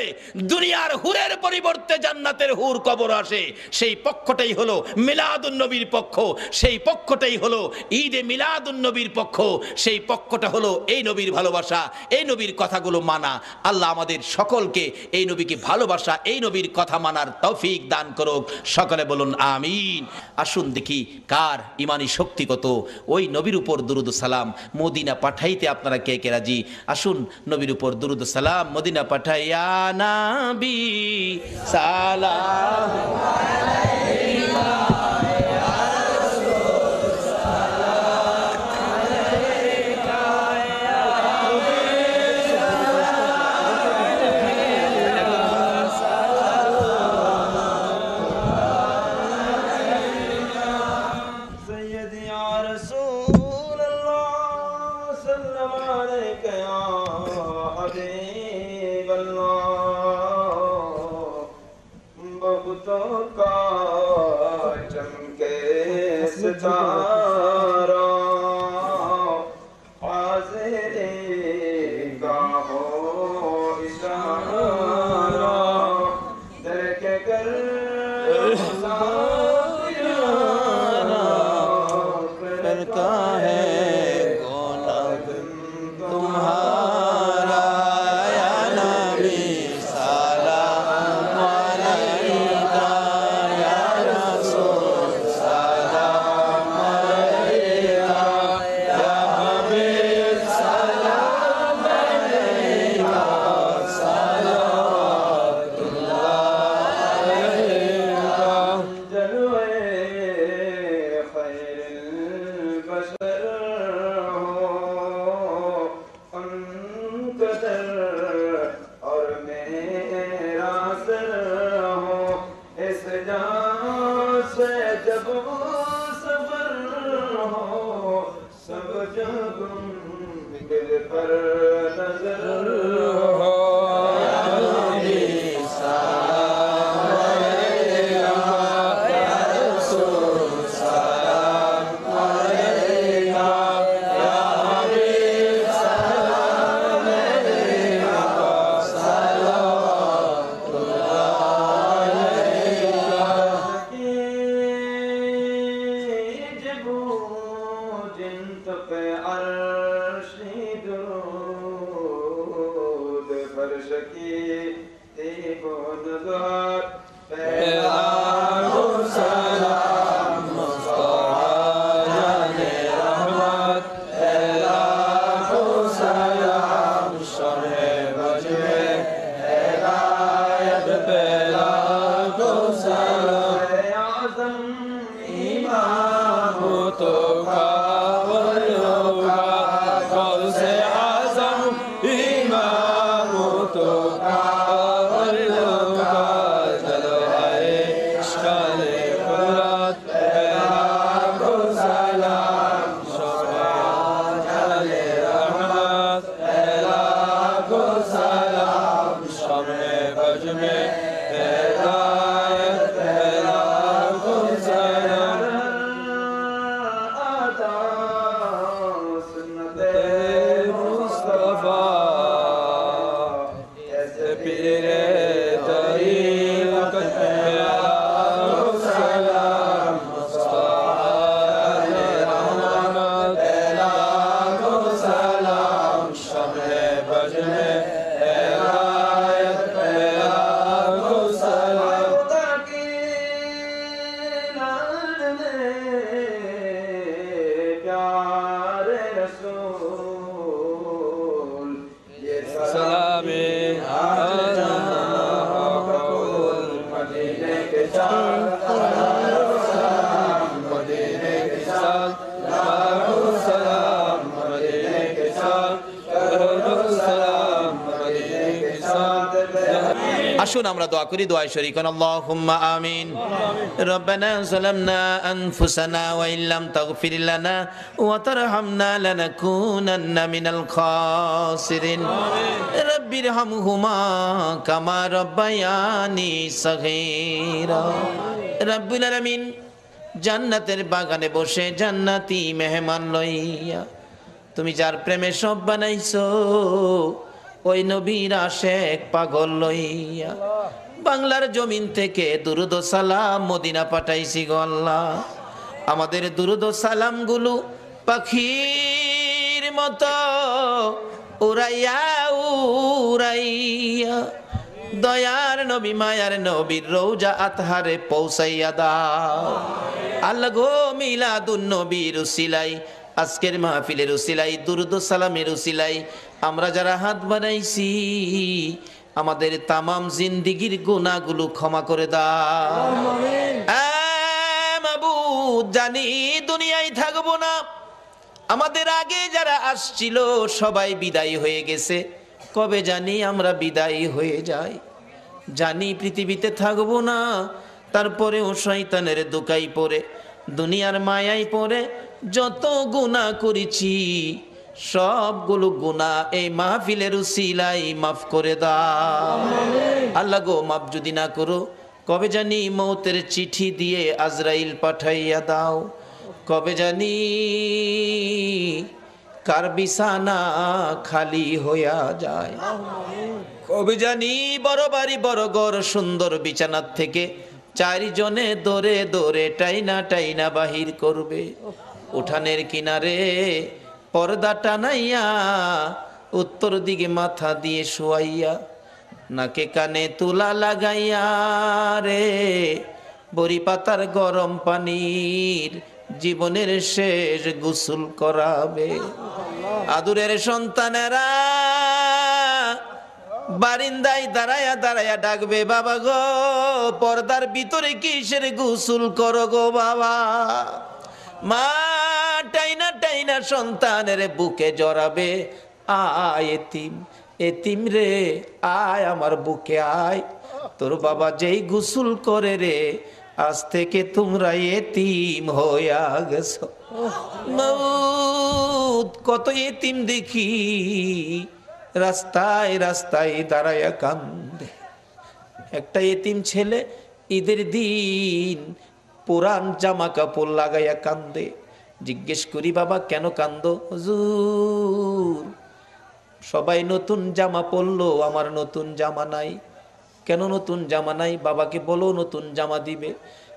দুনিয়ার হুরের পরিবর্তে জান্নাতের হুর কবর আসে, সেই পক্ষটাই হলো মিলাদুন নবীর পক্ষ, সেই পক্ষটাই হলো ঈদে মিলাদুন নবীর পক্ষ, সেই পক্ষটা হলো এই নবীর ভালোবাসা, এই নবীর কথাগুলো মানা। আল্লাহ আমাদের সকলকে এই নবীকে ভালোবাসা, এই নবীর কথা মানার তৌফিক দান করুক, সকলে বলুন আমিন। আসুন দেখি কার ইমানি শক্তি কত, ওই নবীর উপর দুরুদ সালাম মদিনা পাঠাইতে আপনারা কে কে রাজি? আসুন নবীর উপর দুরুদ সালাম মদিনা পাঠাইয়া নবী সালাম আসুন আমরা দোয়া করি, দোয়ায় শরীক হন। আল্লাহুম্মা আমিন। রব্বানা যালামনা আনফুসানা ওয়া ইল্লাম তাগফির লানা ওয়া তারহামনা লানাকুনান্না মিনাল খাসিরিন। রব্বিরহামহুমা কামা রব্বায়ানি সগীরা। রব্বুল আলামিন জান্নাতের বাগানে বসে জান্নাতি মেহমান লইয়া তুমি যার প্রেমে সব বানাইছো, ওই নবীর আশেক পাগল লইয়া বাংলার জমিন থেকে দুরুদ ও সালাম মদিনা পাঠাইছি গো আল্লাহ। আমাদের দুরুদ ও সালাম গুলো পাখির মতো উড়াইয়া উড়াইয়া দয়ার নবী মায়ার নবীর রওজা আতহারে পৌঁছাইয়া দাও আল্লাহ গো। মিলাদুন নবীর উসিলাই, আজকের মাহফিলের উসিলাই, দুরুদ ও সালামের উসিলাই আমরা যারা হাত বানাইছি আমাদের তামাম জিন্দিগির গুনাহগুলো ক্ষমা করে দাও। মাবুদ, জানি দুনিয়ায় থাকবো না, আমাদের আগে যারা আসছিল সবাই বিদায় হয়ে গেছে, কবে জানি আমরা বিদায় হয়ে যাই। জানি পৃথিবীতে থাকবো না, তারপরেও শয়তানের দোকাই পড়ে দুনিয়ার মায়ায় পড়ে যত গুনাহ করেছি সবগুলো গুনাহ এই মাহফিলের উসিলাই মাফ করে দাও আল্লাহ গো। মাফ যদি না করো, কবে জানি মৌতের চিঠি দিয়ে আজরাইল পাঠাইয়া দাও, কবে জানি কার বিছানা খালি হইয়া যায়, কবে জানি বড় বাড়ি বড় ঘর সুন্দর বিছানার থেকে চারজনে দৌড়ে দৌড়ে টাইনা টাইনা বাহির করবে। উঠানের কিনারে পর্দা টানাইয়া উত্তর দিকে মাথা দিয়ে শোয়াইয়া নাকে কানে তুলা লাগাইয়া রে বড়ি পাতার গরম পানির জীবনের শেষ গোসল করাবে। আদুরের সন্তানেরা বারিন্দায় দাঁড়ায়া দাঁড়ায়া ডাকবে, বাবা গো পর্দার ভিতরে কিসের গোসল করো গো বাবা। মা টাইনা টাইনা সন্তানের বুকে জড়াবে, আয় এতিম, এতিম রে আয় আমার বুকে আয়, তোর বাবা যেই গোসল করে রে আজ থেকে তোমরা এতিম হইয়া গেছো। মউত কত এতিম দেখি রাস্তায় রাস্তায় দাঁড়ায়া কান্দে। একটা এতিম ছেলে ঈদের দিন পুরান জামা কাপড় লাগাইয়া কান্দে। জিজ্ঞেস করি, বাবা কেন কান্দো? হুজুর সবাই নতুন জামা পরলো, আমার নতুন জামা নাই। কেন নতুন জামা নাই? বাবাকে বলো নতুন জামা দিবে।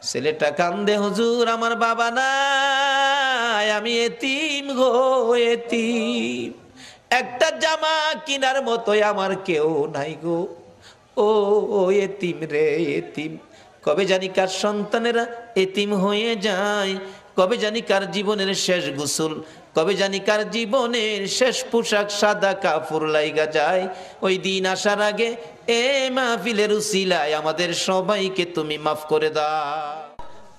ছেলেটা কান্দে, হুজুর আমার বাবা নাই, আমি এতিম গো এতিম, একটা জামা কিনার মতোই আমার কেউ নাই গো। ও এতিম রে এতিম। কবে জানি কার সন্তানেরা এতিম হয়ে যায়, কবে জানি কার জীবনের শেষ গোসল, কবে জানি কার জীবনের শেষ পোশাক সাদা কাপড় লাইগা যায়। ওই দিন আসার আগে এ মাহফিলের উসিলায় আমাদের সবাইকে তুমি মাফ করে দাও।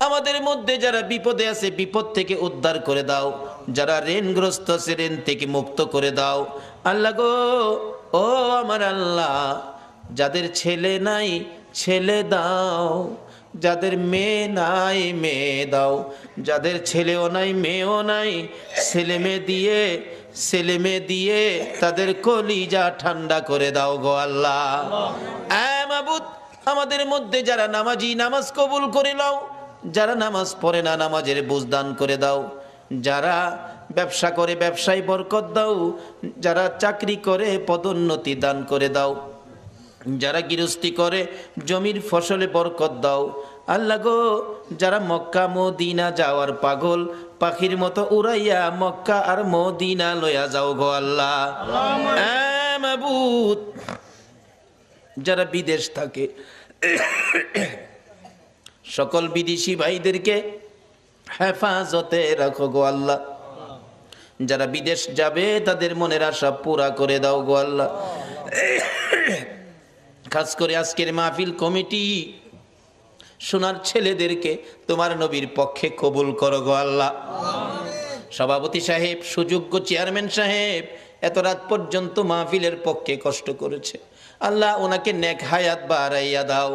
আমাদের মধ্যে যারা বিপদে আছে বিপদ থেকে উদ্ধার করে দাও, যারা ঋণগ্রস্ত আছে ঋণ থেকে মুক্ত করে দাও আল্লাহ গো। ও আমার আল্লাহ, যাদের ছেলে নাই ছেলে দাও, যাদের মেয়ে নাই মেয়ে দাও, যাদের ছেলেও নাই মেয়েও নাই ছেলে মেয়ে দিয়ে তাদের কলিজা ঠান্ডা করে দাও গো আল্লাহ। মাবুদ, আমাদের মধ্যে যারা নামাজি নামাজ কবুল করে নাও, যারা নামাজ পড়ে না নামাজের বুঝ দান করে দাও, যারা ব্যবসা করে ব্যবসায় বরকত দাও, যারা চাকরি করে পদোন্নতি দান করে দাও, যারা গৃহস্থী করে জমির ফসলে বরকত দাও আল্লাহ গো। যারা মক্কা মদিনা যাওয়ার পাগল পাখির মতো উড়াইয়া মক্কা আর মদিনা লইয়া যাও গো আল্লাহ। মাবুদ, যারা বিদেশ থাকে সকল বিদেশি ভাইদেরকে হেফাজতে রাখো গো আল্লাহ। যারা বিদেশ যাবে তাদের মনের আশা পুরা করে দাও গো আল্লাহ। খাস করে আজকের মাহফিল কমিটি সোনার ছেলেদেরকে তোমার নবীর পক্ষে কবুল করো গো আল্লাহ। সভাপতি সাহেব, সুযোগ্য চেয়ারম্যান সাহেব, এত রাত পর্যন্ত মাহফিলের পক্ষে কষ্ট করেছে। আল্লাহ ওনাকে নেক হায়াত বাড়াইয়া দাও।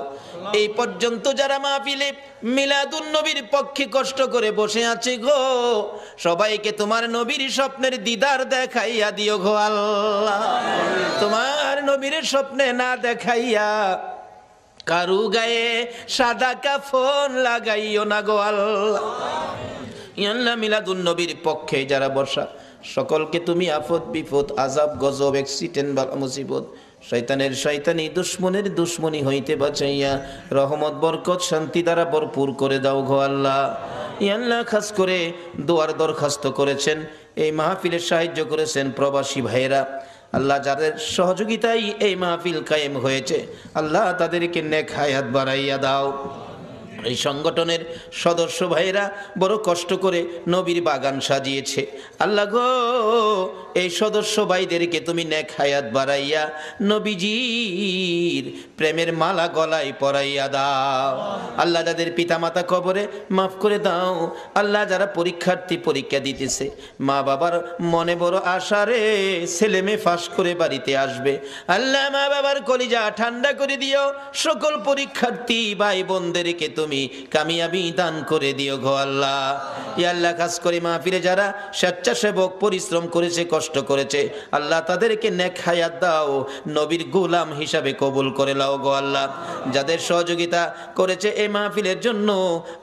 এই পর্যন্ত যারা মাহফিলে মিলাদুন নবীর পক্ষে কষ্ট করে বসে আছে গো, সবাইকে তোমার নবীর স্বপ্নের দিদার দেখাইয়া দিও গো আল্লাহ। তোমার নবীর স্বপ্নে না দেখাইয়া কারু গায়ে সাদা কাফন লাগাইও না গো আল্লাহ। আল্লাহ মিলাদুন নবীর পক্ষে যারা বসা সকলকে তুমি আফত বিপদ আযাব গজব অ্যাক্সিডেন্ট বা মুসিবত শয়তানের শয়তানি দুশ্মনের দুশ্মনী হইতে বাঁচাইয়া রহমত বরকত শান্তি দ্বারা ভরপুর করে দাও গো আল্লাহ। আল্লাহ খাস করে দোয়ার দরখাস্ত করেছেন, এই মাহফিলে সাহায্য করেছেন প্রবাসী ভাইয়েরা, আল্লাহ যাদের সহযোগিতায় এই মাহফিল কায়েম হয়েছে, আল্লাহ তাদেরকে নেক হায়াত বাড়াইয়া দাও। এই সংগঠনের সদস্য ভাইরা বড় কষ্ট করে নবীর বাগান সাজিয়েছে, আল্লাহ গো এই সদস্য ভাইদেরকে তুমি নেক হায়াত বাড়াইয়া নবীজির প্রেমের মালা গলায় পরাইয়া দাও। আল্লাহ যাদের পিতামাতা কবরে মাফ করে দাও। আল্লাহ যারা পরীক্ষার্থী পরীক্ষা দিতেছে, মা বাবার মনে বড় আশা রে ছেলে মেয়ে ফাঁস করে বাড়িতে আসবে, আল্লাহ মা বাবার কলিজা ঠান্ডা করে দিও। সকল পরীক্ষার্থী ভাই বোনদেরকে তুমি কামিয়াবি দান করে দিও গো আল্লাহ। ইয়া আল্লাহ খাস করে মাহফিলে যারা স্বেচ্ছাসেবক পরিশ্রম করেছে কষ্ট করেছে, আল্লাহ তাদেরকে নেক হায়াত দাও, নবীর গোলাম হিসাবে কবুল করে নাও গো আল্লাহ। যাদের সহযোগিতা করেছে এই মাহফিলের জন্য,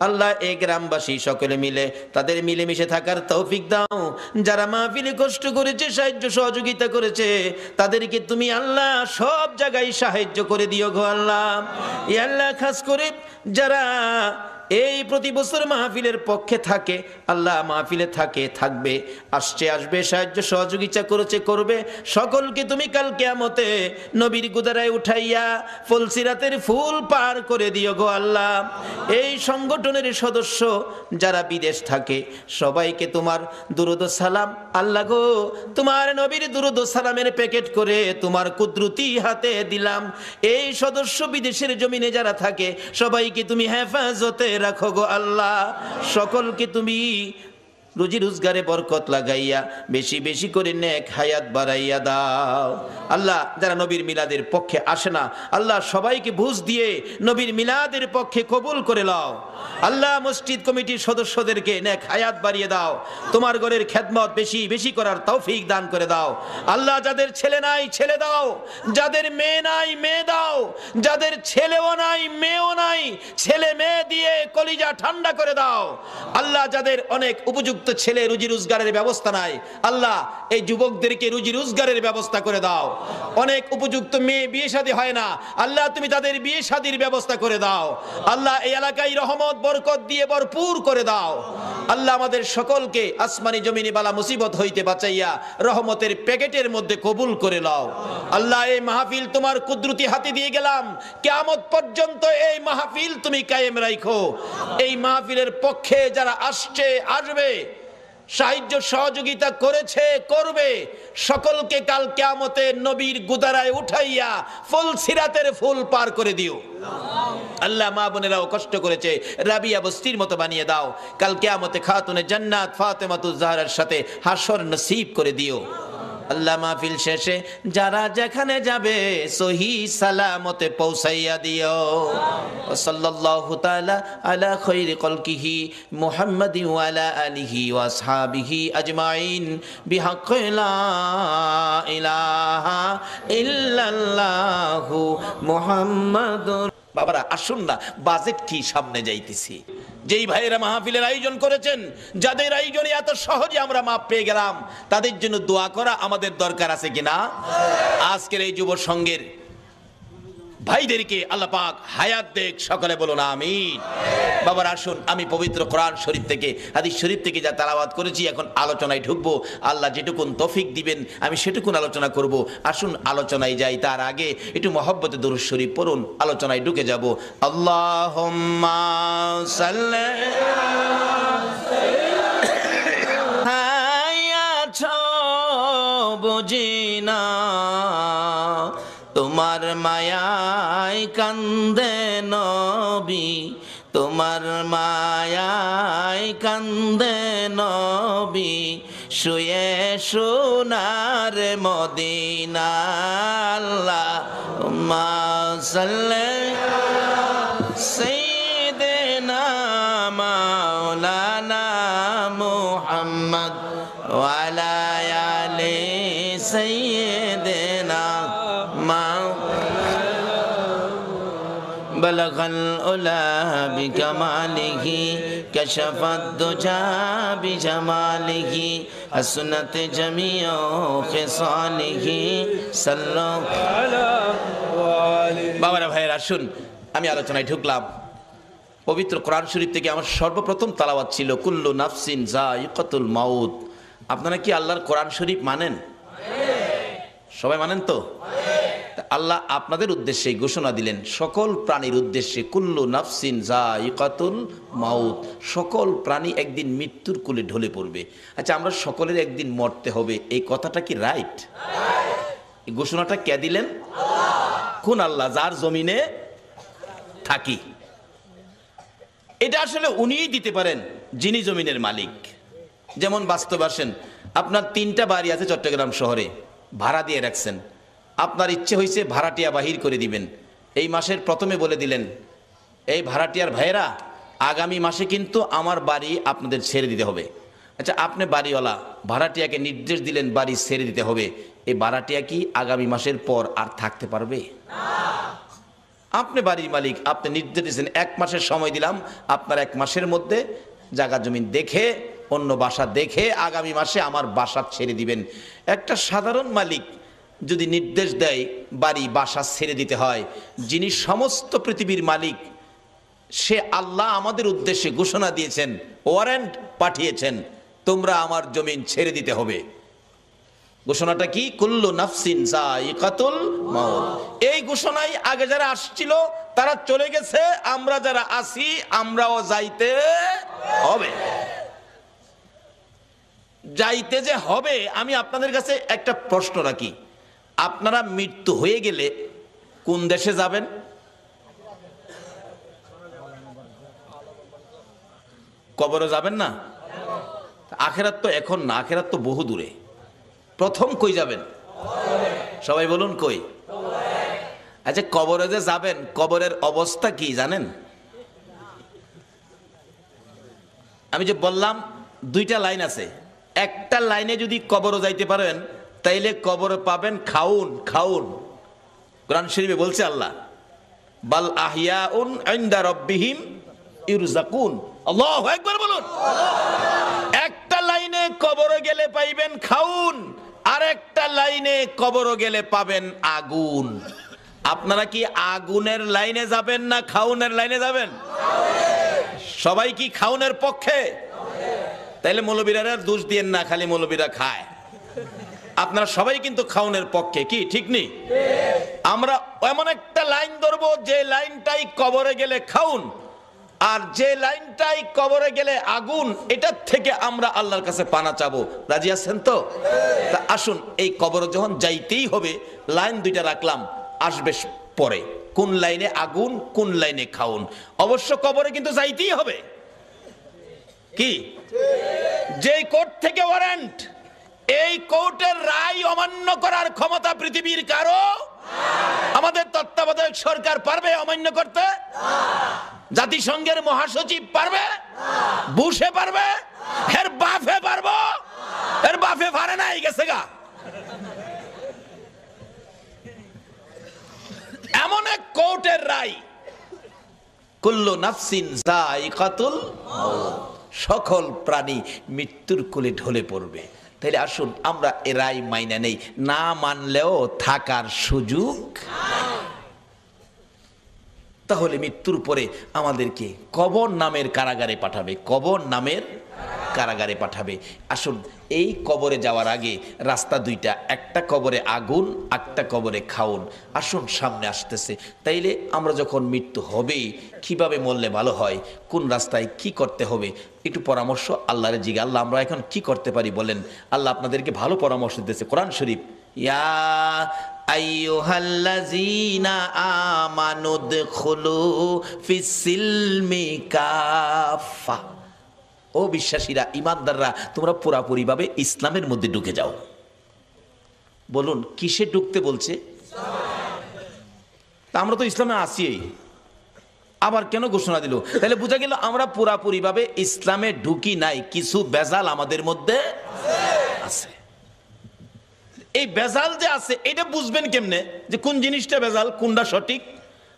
আল্লাহ এই গ্রামবাসী সকলে মিলে তাদের মিলেমিশে থাকার তৌফিক দাও। যারা মাহফিলে কষ্ট করেছে সাহায্য সহযোগিতা করেছে, তাদেরকে তুমি আল্লাহ সব জায়গায় সাহায্য করে দিও গো আল্লাহ। ইয়া আল্লাহ খাস করে যারা এই প্রতি বছর মাহফিলের পক্ষে থাকে, আল্লাহ মাহফিলে থাকে থাকবে আসছে আসবে সাহায্য সহযোগিতা করেছে করবে, সকলকে তুমি কাল কিয়ামতে নবীর গুদারায় উঠাইয়া ফুলসিরাতের ফুল পার করে দিও গো আল্লাহ। এই সংগঠনের সদস্য যারা বিদেশ থাকে সবাইকে তোমার দুরুদ সালাম, আল্লাহ গো তোমার নবীর দুরুদ সালামের প্যাকেট করে তোমার কুদরতি হাতে দিলাম। এই সদস্য বিদেশের জমিনে যারা থাকে সবাইকে তুমি হেফাজতে রাখো গো আল্লাহ। সকলকে তুমি রুজি রোজগারে বরকত লাগাইয়া বেশি বেশি করে নেক হায়াত বাড়াইয়া দাও। আল্লাহ যারা নবীর মিলাদের পক্ষে আসে না, আল্লাহ সবাইকে বুঝ দিয়ে নবীর মিলাদের পক্ষে কবুল করে নাও। আল্লাহ মসজিদ কমিটির সদস্যদেরকে নেক হায়াত বাড়িয়ে দাও, তোমার ঘরের খেদমত বেশি বেশি করার তৌফিক দান করে দাও। আল্লাহ যাদের ছেলে নাই ছেলে দাও, যাদের মেয়ে নাই মেয়ে দাও, যাদের ছেলেও নাই মেয়েও নাই ছেলে মেয়ে দিয়ে কলিজা ঠান্ডা করে দাও। আল্লাহ যাদের অনেক উপযুক্ত ছেলে রুজি রোজগারের ব্যবস্থা নাই, আল্লাহ এই যুবকদেরকে রুজি রোজগারের ব্যবস্থা করে দাও। অনেক উপযুক্ত মেয়ে বিয়ে শাদী হয় না, আল্লাহ তুমি তাদের বিয়ে শাদীর ব্যবস্থা করে দাও। আল্লাহ এই এলাকায় রহমত বরকত দিয়ে ভরপুর করে দাও। আল্লাহ আমাদের সকলকে আসমানি জমিনি বালা মুসিবত হইতে বাঁচাইয়া রহমতের প্যাকেটের মধ্যে কবুল করে নাও। আল্লাহ এই মাহফিল তোমার কুদরতি হাতে দিয়ে গেলাম, কিয়ামত পর্যন্ত এই মাহফিল তুমি কায়েম রাখো। এই মাহফিলের পক্ষে যারা আসছে আসবে সাহায্য সহযোগিতা করেছে করবে, সকলকে কাল কিয়ামতে নবীর গুদারায় উঠাইয়া ফুলসিরাতের ফুল পার করে দিও। আল্লাহ মা বোনেরাও কষ্ট করেছে, রাবিয়া বস্তির মতো বানিয়ে দাও। কাল কিয়ামতে খাতুনে জান্নাত ফাতেমাতুজ জাহরার সাথে হাসর নসিব করে দিও। আল্লাহ মাহফিল শেষে যারা যেখানে যাবে সহি সালামতে পৌঁছাইয়া দিও। সাল্লাল্লাহু তাআলা আলা খায়রি খালকিহি মুহাম্মাদিন ওয়া আলা আলিহি ওয়া আসহাবিহি আজমাইন বিহাক্কি লা ইলাহা ইল্লাল্লাহু মুহাম্মাদুর। বাবারা আসুন না, বাজেট কি সামনে যাইতেছি। যেই ভাইয়েরা মাহফিলের আয়োজন করেছেন, যাদের আয়োজনে এত সহজে আমরা মাপ পেয়ে গেলাম, তাদের জন্য দোয়া করা আমাদের দরকার আছে কিনা? আজকের এই যুব সংঘের ভাইদেরকে আল্লাহ পাক হায়াত দেখ, সকলে বলুন আমিন। বাবার আসুন, আমি পবিত্র কোরআন শরীফ থেকে হাদিস শরীফ থেকে যা তেলাওয়াত করেছি এখন আলোচনায় ঢুকবো। আল্লাহ যেটুকুন তৌফিক দিবেন আমি সেটুকুন আলোচনা করব। আসুন আলোচনায় যাই, তার আগে একটু মহব্বতে দরুদ শরীফ পড়ুন, আলোচনায় ঢুকে যাব। আল্লাহুম্মা সাল্লি বুঝিনা তোমার মায়ায় কান্দে নবী, তোমার মায়ায় কান্দে নবী, শুয়ে সোনার মদিনা আল্লাহুম্মা সাল্লি সাইয়্যিদিনা মাওলানা মুহাম্মদ ওয়া আলা আলি সাইয়্যিদিনা بلغ العلا بكماله كشف الدجى بجماله حسنت جميع خصاله صلوا على বাবারা ভাইয়েরা আসুন, আমি আলোচনায় ঢুকলাম। পবিত্র কোরআন শরীফ থেকে আমার সর্বপ্রথম তালাওয়াত ছিল কুল্লু নাফসিন যায়িকাতুল মাউত। আপনারা কি আল্লাহর কোরআন শরীফ মানেন? সবাই মানেন তো? আল্লাহ আপনাদের উদ্দেশ্যে ঘোষণা দিলেন, সকল প্রাণীর উদ্দেশ্যে কুল্লু নাফসিন যায়িকাতুল মাউত, সকল প্রাণী একদিন মৃত্যুর কোলে ঢলে পড়বে। আচ্ছা, আমরা সকলের একদিন মরতে হবে, এই কথাটা কি রাইট? এই ঘোষণাটা কে দিলেন? কোন আল্লাহ? যার জমিনে থাকি। এটা আসলে উনিই দিতে পারেন, যিনি জমিনের মালিক। যেমন বাস্তব আসেন, আপনার 3টা বাড়ি আছে চট্টগ্রাম শহরে, ভাড়া দিয়ে রাখছেন। আপনার ইচ্ছে হয়েছে ভাড়াটিয়া বাহির করে দিবেন। এই মাসের প্রথমে বলে দিলেন, এই ভাড়াটিয়ার ভাইয়েরা, আগামী মাসে কিন্তু আমার বাড়ি আপনাদের ছেড়ে দিতে হবে। আচ্ছা, আপনি বাড়িওয়ালা ভাড়াটিয়াকে নির্দেশ দিলেন বাড়ি ছেড়ে দিতে হবে, এই ভাড়াটিয়া কি আগামী মাসের পর আর থাকতে পারবে? আপনি বাড়ির মালিক, আপনি নির্দেশ দিয়েছেন 1 মাসের সময় দিলাম, আপনার 1 মাসের মধ্যে জায়গা জমিন দেখে, অন্য বাসা দেখে আগামী মাসে আমার বাসা ছেড়ে দিবেন। একটা সাধারণ মালিক যদি নির্দেশ দেয় বাড়ি বাসা ছেড়ে দিতে হয়, যিনি সমস্ত পৃথিবীর মালিক, সে আল্লাহ আমাদের উদ্দেশ্যে ঘোষণা দিয়েছেন, ওয়ারেন্ট পাঠিয়েছেন, তোমরা আমার জমিন ছেড়ে দিতে হবে। ঘোষণাটা কি? কুল্লু নাফসিন যায়িকাতুল মাউত। এই ঘোষণায় আগে যারা আসছিল তারা চলে গেছে, আমরা যারা আছি আমরাও যাইতে হবে। যাইতে যে হবে, আমি আপনাদের কাছে একটা প্রশ্ন রাখি, আপনারা মৃত্যু হয়ে গেলে কোন দেশে যাবেন? কবরে যাবেন না? আখেরাত তো এখন না, আখেরাত তো বহু দূরে। প্রথম কই যাবেন? সবাই বলুন কই? আচ্ছা, কবরে যে যাবেন, কবরের অবস্থা কি জানেন? আমি যে বললাম 2টা লাইন আছে, একটা লাইনে যদি কবরে যাইতে পারেন তাইলে কবরে পাবেন খাউন। খাউন কোরআন শরীফে বলছে আল্লাহ, বাল আহইয়াউন ইনদা রাব্বিহিম ইরযাকুন। আল্লাহু আকবার বলুন। একটা লাইনে কবরে গেলে পাইবেন খাউন, আর একটা লাইনে কবরে গেলে পাবেন আগুন। আপনারা কি আগুনের লাইনে যাবেন না খাউনের লাইনে যাবেন? সবাই কি খাউনের পক্ষে? তাইলে মৌলবীরা দোষ দিয়েন না, খালি মৌলবীরা খায়। আপনারা সবাই কিন্তু খাউনের পক্ষে, কি ঠিক নেই? আমরা এমন একটা লাইন ধরবো যে লাইনটাই কবরে গেলে খাউন, আর যে লাইনটাই কবরে গেলে আগুন, এটার থেকে আমরা আল্লাহর কাছে পানা চাবো। রাজি আছেন তো? তা আসুন, এই কবরে যখন যাইতেই হবে, লাইন 2টা রাখলাম, আসবে পরে কোন লাইনে আগুন, কোন লাইনে খাউন। অবশ্য কবরে কিন্তু যাইতেই হবে। কি? যেই কোর্ট থেকে ওয়ারেন্ট, এই কোর্টের রায় অমান্য করার ক্ষমতা পৃথিবীর কারো? আমাদের তত্ত্বাবধায়ক সরকার পারবে অমান্য করতে? জাতিসংঘের মহাসচিব পারবে? বুশে পারবে? এর বাফে পারবো? এর বাফে পারে নাই, গেছে গা। এমন এক কোর্টের রায়, কুল্লু নাফসিন যায়িকাতুল মাউত, সকল প্রাণী মৃত্যুর কোলে ঢলে পড়বে। তাইলে আসুন আমরা এ রায় মাইনা নেই, না মানলেও থাকার সুযোগ। তাহলে মৃত্যুর পরে আমাদেরকে কবর নামের কারাগারে পাঠাবে, কবর নামের কারাগারে পাঠাবে। আসুন, এই কবরে যাওয়ার আগে রাস্তা 2টা, একটা কবরে আগুন, একটা কবরে খাউন। আসুন, সামনে আসতেছে। তাইলে আমরা যখন মৃত্যু হবেই, কিভাবে মরলে ভালো হয়, কোন রাস্তায় কি করতে হবে, একটু পরামর্শ আল্লাহরে জিজ্ঞাসা। আল্লাহ, আমরা এখন কি করতে পারি বলেন? আল্লাহ আপনাদেরকে ভালো পরামর্শ দিতেছে। কোরআন শরীফ, ইয়া আইয়ুহাল্লাযীনা আমানু দুখুলু ফিস সিলমি কাফা। ও বিশ্বাসীরা, ইমানদাররা, তোমরা পুরাপুরিভাবে ইসলামের মধ্যে ঢুকে যাও। বলুন কিসে ঢুকতে বলছে? তা আমরা তো ইসলামে আছি, আবার কেন ঘোষণা দিল? তাহলে বোঝা গেল আমরা পুরাপুরিভাবে ইসলামে ঢুকি নাই, কিছু বেজাল আমাদের মধ্যে আছে। এই বেজাল যে আছে এটা বুঝবেন কেমনে যে কোন জিনিসটা বেজাল কোনটা সঠিক?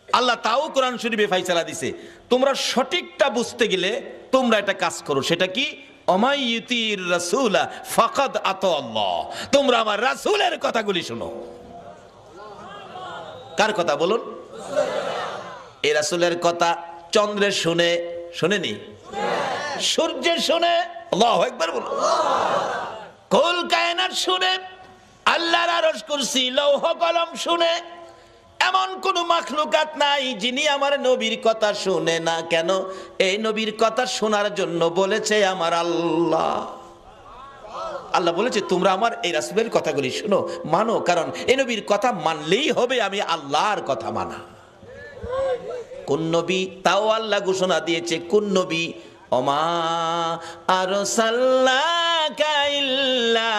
আল্লাহ তাও কোরআন শরীফে ফাইসালা দিছে। তোমরা সঠিকটা বুঝতে গেলে তোমরা একটা কাজ করো, সেটা কি? অমাইয়ুতির রাসূলা ফাকাদ আতাল্লাহ। তোমরা আমার রাসূলের কথাগুলি শোনো। কার কথা বলুন? এই রাসূলের কথা চন্দ্রের শুনে, শোনেনি? সূর্যের শুনে, আল্লাহু আকবার বলো। কুল কায়নাত শুনে, আল্লাহর আরশ কুরসি লৌহ কলম শুনে, এমন কোন মাখলুকাত নাই যিনি আমার নবীর কথা শুনে না। কেন? এই নবীর কথা শোনার জন্য বলেছে আমার আল্লাহ। আল্লাহ বলেছে তোমরা আমার এই রাসূলের কথাগুলি শুনো, মানো, কারণ এই নবীর কথা মানলেই হবে আমি আল্লাহর কথা মানা। কোন নবী? তাও আল্লাহ ঘোষণা দিয়েছে কোন নবী? ওমা আরসালনাকা ইল্লা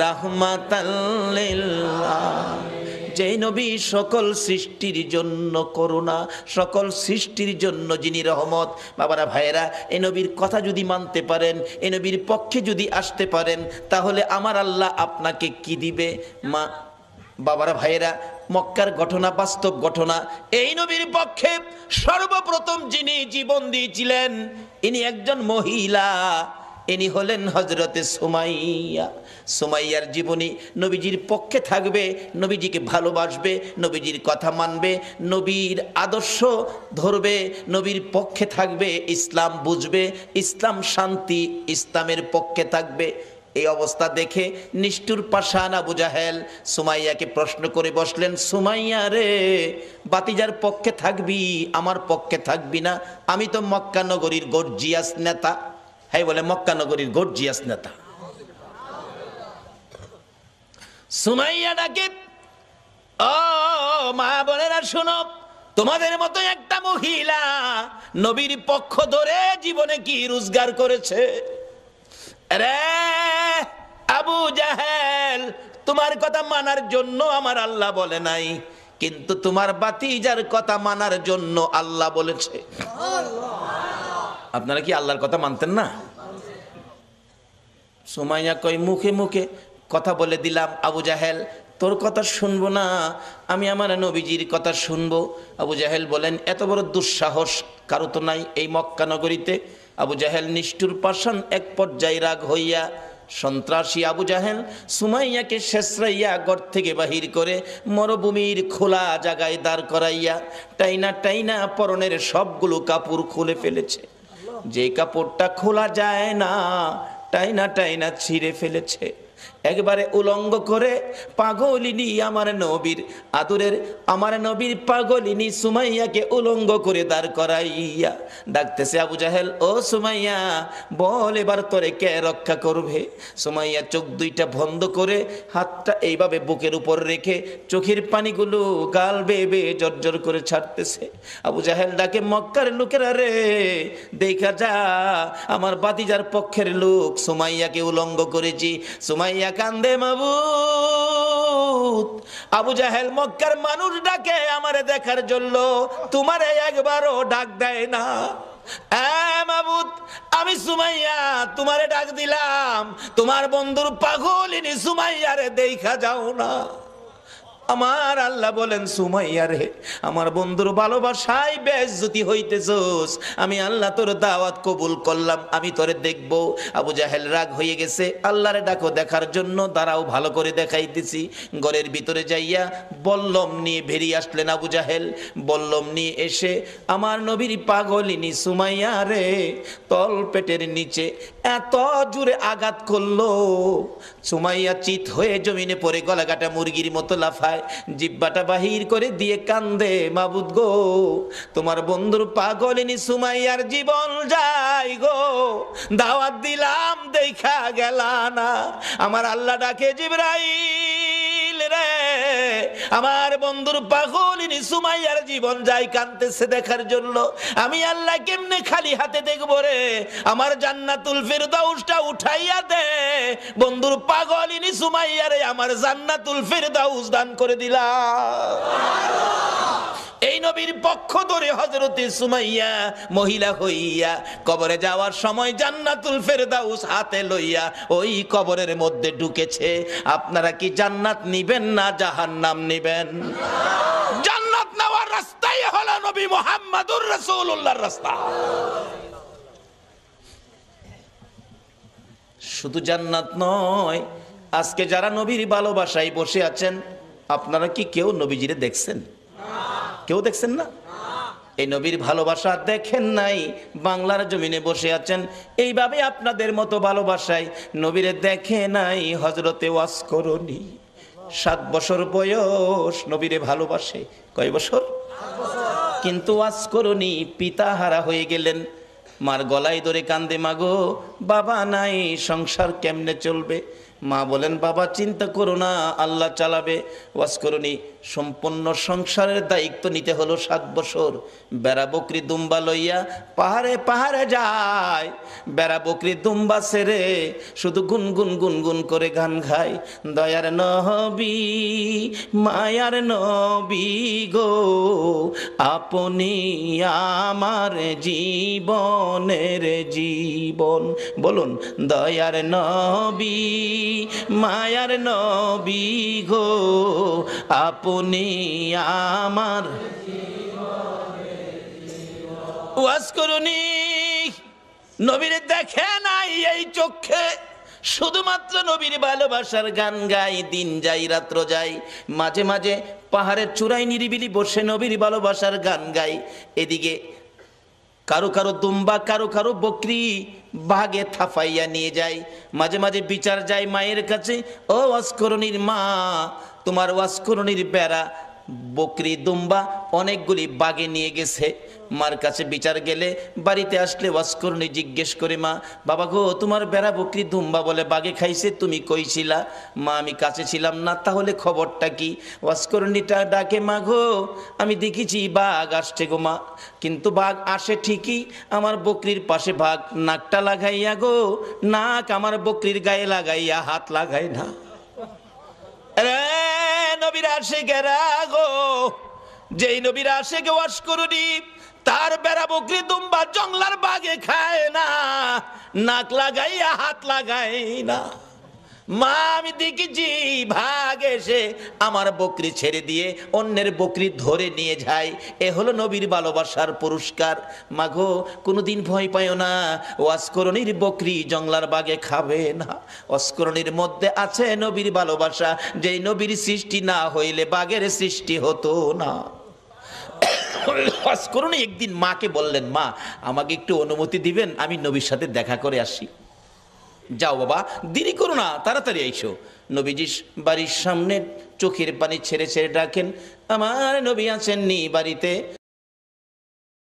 রাহমাতাল লিল আলামিন। যে নবী সকল সৃষ্টির জন্য করুণা, সকল সৃষ্টির জন্য যিনি রহমত। বাবারা ভাইয়েরা, এই নবীর কথা যদি মানতে পারেন, এই নবীর পক্ষে যদি আসতে পারেন, তাহলে আমার আল্লাহ আপনাকে কি দিবে? মা বাবারা ভাইয়েরা, মক্কার ঘটনা বাস্তব ঘটনা। এই নবীর পক্ষে সর্বপ্রথম যিনি জীবন দিয়েছিলেন ইনি একজন মহিলা, ইনি হলেন হযরতে সুমাইয়া। সুমাইয়ার জীবনী নবীজির পক্ষে থাকবে, নবীজিকে ভালোবাসবে, নবীজির কথা মানবে, নবীর আদর্শ ধরবে, নবীর পক্ষে থাকবে, ইসলাম বুঝবে, ইসলাম শান্তি, ইসলামের পক্ষে থাকবে। এই অবস্থা দেখে নিষ্ঠুর পাষাণ আবু জাহেল সুমাইয়াকে প্রশ্ন করে বসলেন, সুমাইয়া রে, বাতিজার পক্ষে থাকবি, আমার পক্ষে থাকবি না? আমি তো মক্কা নগরীর গর্জিয়াস নেতা। হ্যাঁ বলে, মক্কা নগরীর গর্জিয়াস নেতা। সুমাইয়া ডাকে, ও মা বোনেরা শোনো, তোমাদের মতো একটা মহিলা নবীর পক্ষ ধরে জীবনে কি রোজগার করেছে? রে আবু জাহেল, তোমার কথা মানার জন্য আমার আল্লাহ বলে নাই, কিন্তু তোমার বাতিজার কথা মানার জন্য আল্লাহ বলেছে। আপনারা কি আল্লাহর কথা মানতেন না? সুমাইয়া কয়, মুখে মুখে কথা বলে দিলাম আবু জাহেল, তোর কথা শুনবো না, আমি আমার নবীজির কথা শুনবো। আবু জাহেল বলেন, এত বড় দুঃসাহস কারো তো নাই এই মক্কা নগরীতে। আবু জাহেল নিষ্ঠুর পাষাণ এক পর্যায়ে রাগ হইয়া, সন্ত্রাসী আবু জাহেল সুমাইয়াকে শেষরাইয়া ঘর থেকে বাহির করে মরুভূমির খোলা জায়গায় দাঁড় করাইয়া টাইনা টাইনা পরনের সবগুলো কাপড় খুলে ফেলেছে। যে কাপড়টা খোলা যায় না টাইনা টাইনা ছিঁড়ে ফেলেছে। একবারে উলঙ্গ করে পাগলিনী আমার নবীর আদরের, আমার নবীর পাগলিনী সুমাইয়াকে উলঙ্গ করে দাঁড় করাইয়া ডাকতেছে, আবু জাহেল ও সুমাইয়া, বল এবার তোরে কে রক্ষা করবে? সুমাইয়া চোখ দুইটা বন্ধ করে হাতটা এইভাবে বুকের উপর রেখে চোখের পানিগুলো গাল বেয়ে বেয়ে জর্জর করে ছাড়তেছে। আবু জাহেল ডাকে, মক্কার লোকেরা রে, দেখা যা, আমার বাতিজার পক্ষের লোক সুমাইয়াকে উলঙ্গ করেছি। সুমাইয়া কান্দে, মাবুদ। আবু জাহেল মক্কার মানুষ ডাকে আমারে দেখার জন্য, তোমারে একবারও ডাক দেয় না। মাবুদ, আমি সুমাইয়া তোমারে ডাক দিলাম, তোমার বন্ধুর পাগলিনী সুমাইয়ারে দেখা যাও না। আমার আল্লাহ বলেন, সুমাইয়া রে, আমার বন্ধুর ভালোবাসায় বেইজ্জতি হইতেছস, আমি আল্লাহ তোর দাওয়াত কবুল করলাম, আমি তোরে দেখব। আবু জাহেল রাগ হয়ে গেছে, আল্লাহরে ডাকো দেখার জন্য, দাঁড়াও ভালো করে দেখাইতেছি। ঘরের ভিতরে যাইয়া বল্লম নিয়ে বেরিয়ে আসলেন আবু জাহেল। বল্লম নিয়ে এসে আমার নবীর পাগলিনী সুমাইয়া রে তল পেটের নিচে এত জোরে আঘাত করলো, সুমাইয়া চিত হয়ে জমিনে পড়ে গলাকাটা মুরগির মতো লাফায়, জিব্বাটা বাহির করে দিয়ে কান্দে, মাবুদ গো, তোমার বন্ধুর পাগলিনী সুমাইয়ার জীবন যায় গো, দাওয়াত দিলাম দেখা গেলা না। আমার আল্লাহ ডাকে, জিবরাইল রে, আমার বন্ধুর পাগলিনী সুমাইয়ার জীবন যায় কাঁদতেছে দেখার জন্য। আমি আল্লাহ কেমনে খালি হাতে দেখবো রে, আমার জান্নাতুল ফিরদাউসটা উঠাইয়া দে। বন্ধুর পাগলিনী সুমাইয়ারে আমার জান্নাতুল ফিরদাউস দান করে দিলাম। এই নবীর পক্ষ ধরে হযরতে সুমাইয়া মহিলা হইয়া কবরে যাওয়ার সময় জান্নাতুল ফেরদাউস হাতে লইয়া ওই কবরের মধ্যে ঢুকেছে। আপনারা কি জান্নাত নিবেন না জাহান্নাম নিবেন? জান্নাত নেওয়ার রাস্তাই হলো নবী মুহাম্মদুর রাসূলুল্লাহর রাস্তা। শুধু জান্নাত নয়, আজকে যারা নবীর ভালোবাসায় বসে আছেন, আপনারা কি কেউ নবীজিরে দেখছেন? কেউ দেখছেন না? এই নবীর ভালোবাসা দেখেন নাই, বাংলার জমিনে বসে আছেন। এইভাবে আপনাদের মতো ভালোবাসায় নবীরে দেখে নাই হযরতে ওয়াসকরণী। 7 বছর বয়স নবীরে ভালোবাসে। কয় বছর? কিন্তু ওয়াসকরণী পিতাহারা হয়ে গেলেন। মার গলায় ধরে কান্দে, মাগো বাবা নাই, সংসার কেমনে চলবে? মা বলেন, বাবা চিন্তা করো না, আল্লাহ চালাবে। ওয়াসকরণী সম্পূর্ণ সংসারের দায়িত্ব নিতে হলো। 7 বছর বেড়া বকরি দুম্বা লইয়া পাহাড়ে পাহাড়ে যায়। বেড়া বকরি দুম্বা ছেড়ে শুধু গুনগুন গুনগুন করে গান গায়। দয়ার নবী মায়ার নবী গো, আপনি আমার জীবনের জীবন। বলুন, দয়ার নবী মায়ার নবী গো, আপনি আমার। ওয়াসকরণী নবীরে দেখে নাই এই চোখে, শুধুমাত্র নবীর ভালোবাসার গান গাই। দিন যাই রাত্র যাই, মাঝে মাঝে পাহাড়ের চূড়ায় নিরিবিলি বসে নবীর ভালোবাসার গান গাই। এদিকে কারো কারো দুম্বা, কারো কারো বকরি ভাগে থাফাইয়া নিয়ে যায়। মাঝে মাঝে বিচার যায় মায়ের কাছে, ও ওয়াসকরণীর মা, তোমার ওয়াসকরণীর বেড়া বকরি দুম্বা অনেকগুলি বাগে নিয়ে গেছে। মার কাছে বিচার গেলে, বাড়িতে আসলে ওয়াসকরণী জিজ্ঞেস করে, মা বাবা গো, তোমার বেড়া বকরি দুম্বা বলে বাগে খাইছে, তুমি কইছিলা? মা আমি কাছে ছিলাম না, তাহলে খবরটা কি? ওয়াসকরণীটা ডাকে, মা গো আমি দেখেছি বাঘ আসছে গো মা, কিন্তু বাঘ আসে ঠিকই, আমার বকরির পাশে বাঘ নাকটা লাগাইয়া গো, নাক আমার বকরির গায়ে লাগাইয়া হাত লাগায় না। নবীর আশিকেরা গো, যেই নবীর আশিকে ওয়াসকরণী, তার বেড়া বকরি দুম্বা জংলার বাগে খায় না, নাক লাগাইয়া হাত লাগায় না। মা আমি দেখেছি ভাগ এসে আমার বকরি ছেড়ে দিয়ে অন্যের বকরি ধরে নিয়ে যায়। এ হলো নবীর ভালোবাসার পুরস্কার। মাগো কোনোদিন ভয় পায় না, ওয়াসকরণীর বকরি জংলার বাগে খাবে না। ওয়াসকরণীর মধ্যে আছে নবীর ভালোবাসা, যেই নবীর সৃষ্টি না হইলে বাঘের সৃষ্টি হতো না। ওয়াসকরণী একদিন মাকে বললেন, মা আমাকে একটু অনুমতি দিবেন, আমি নবীর সাথে দেখা করে আসি। যাও বাবা, দেরি করো না, তাড়াতাড়ি আইসো। নবীজি বাড়ির সামনে চোখের পানি ছেড়ে ছেড়ে ডাকেন, আমার নবী আছেন নি বাড়িতে?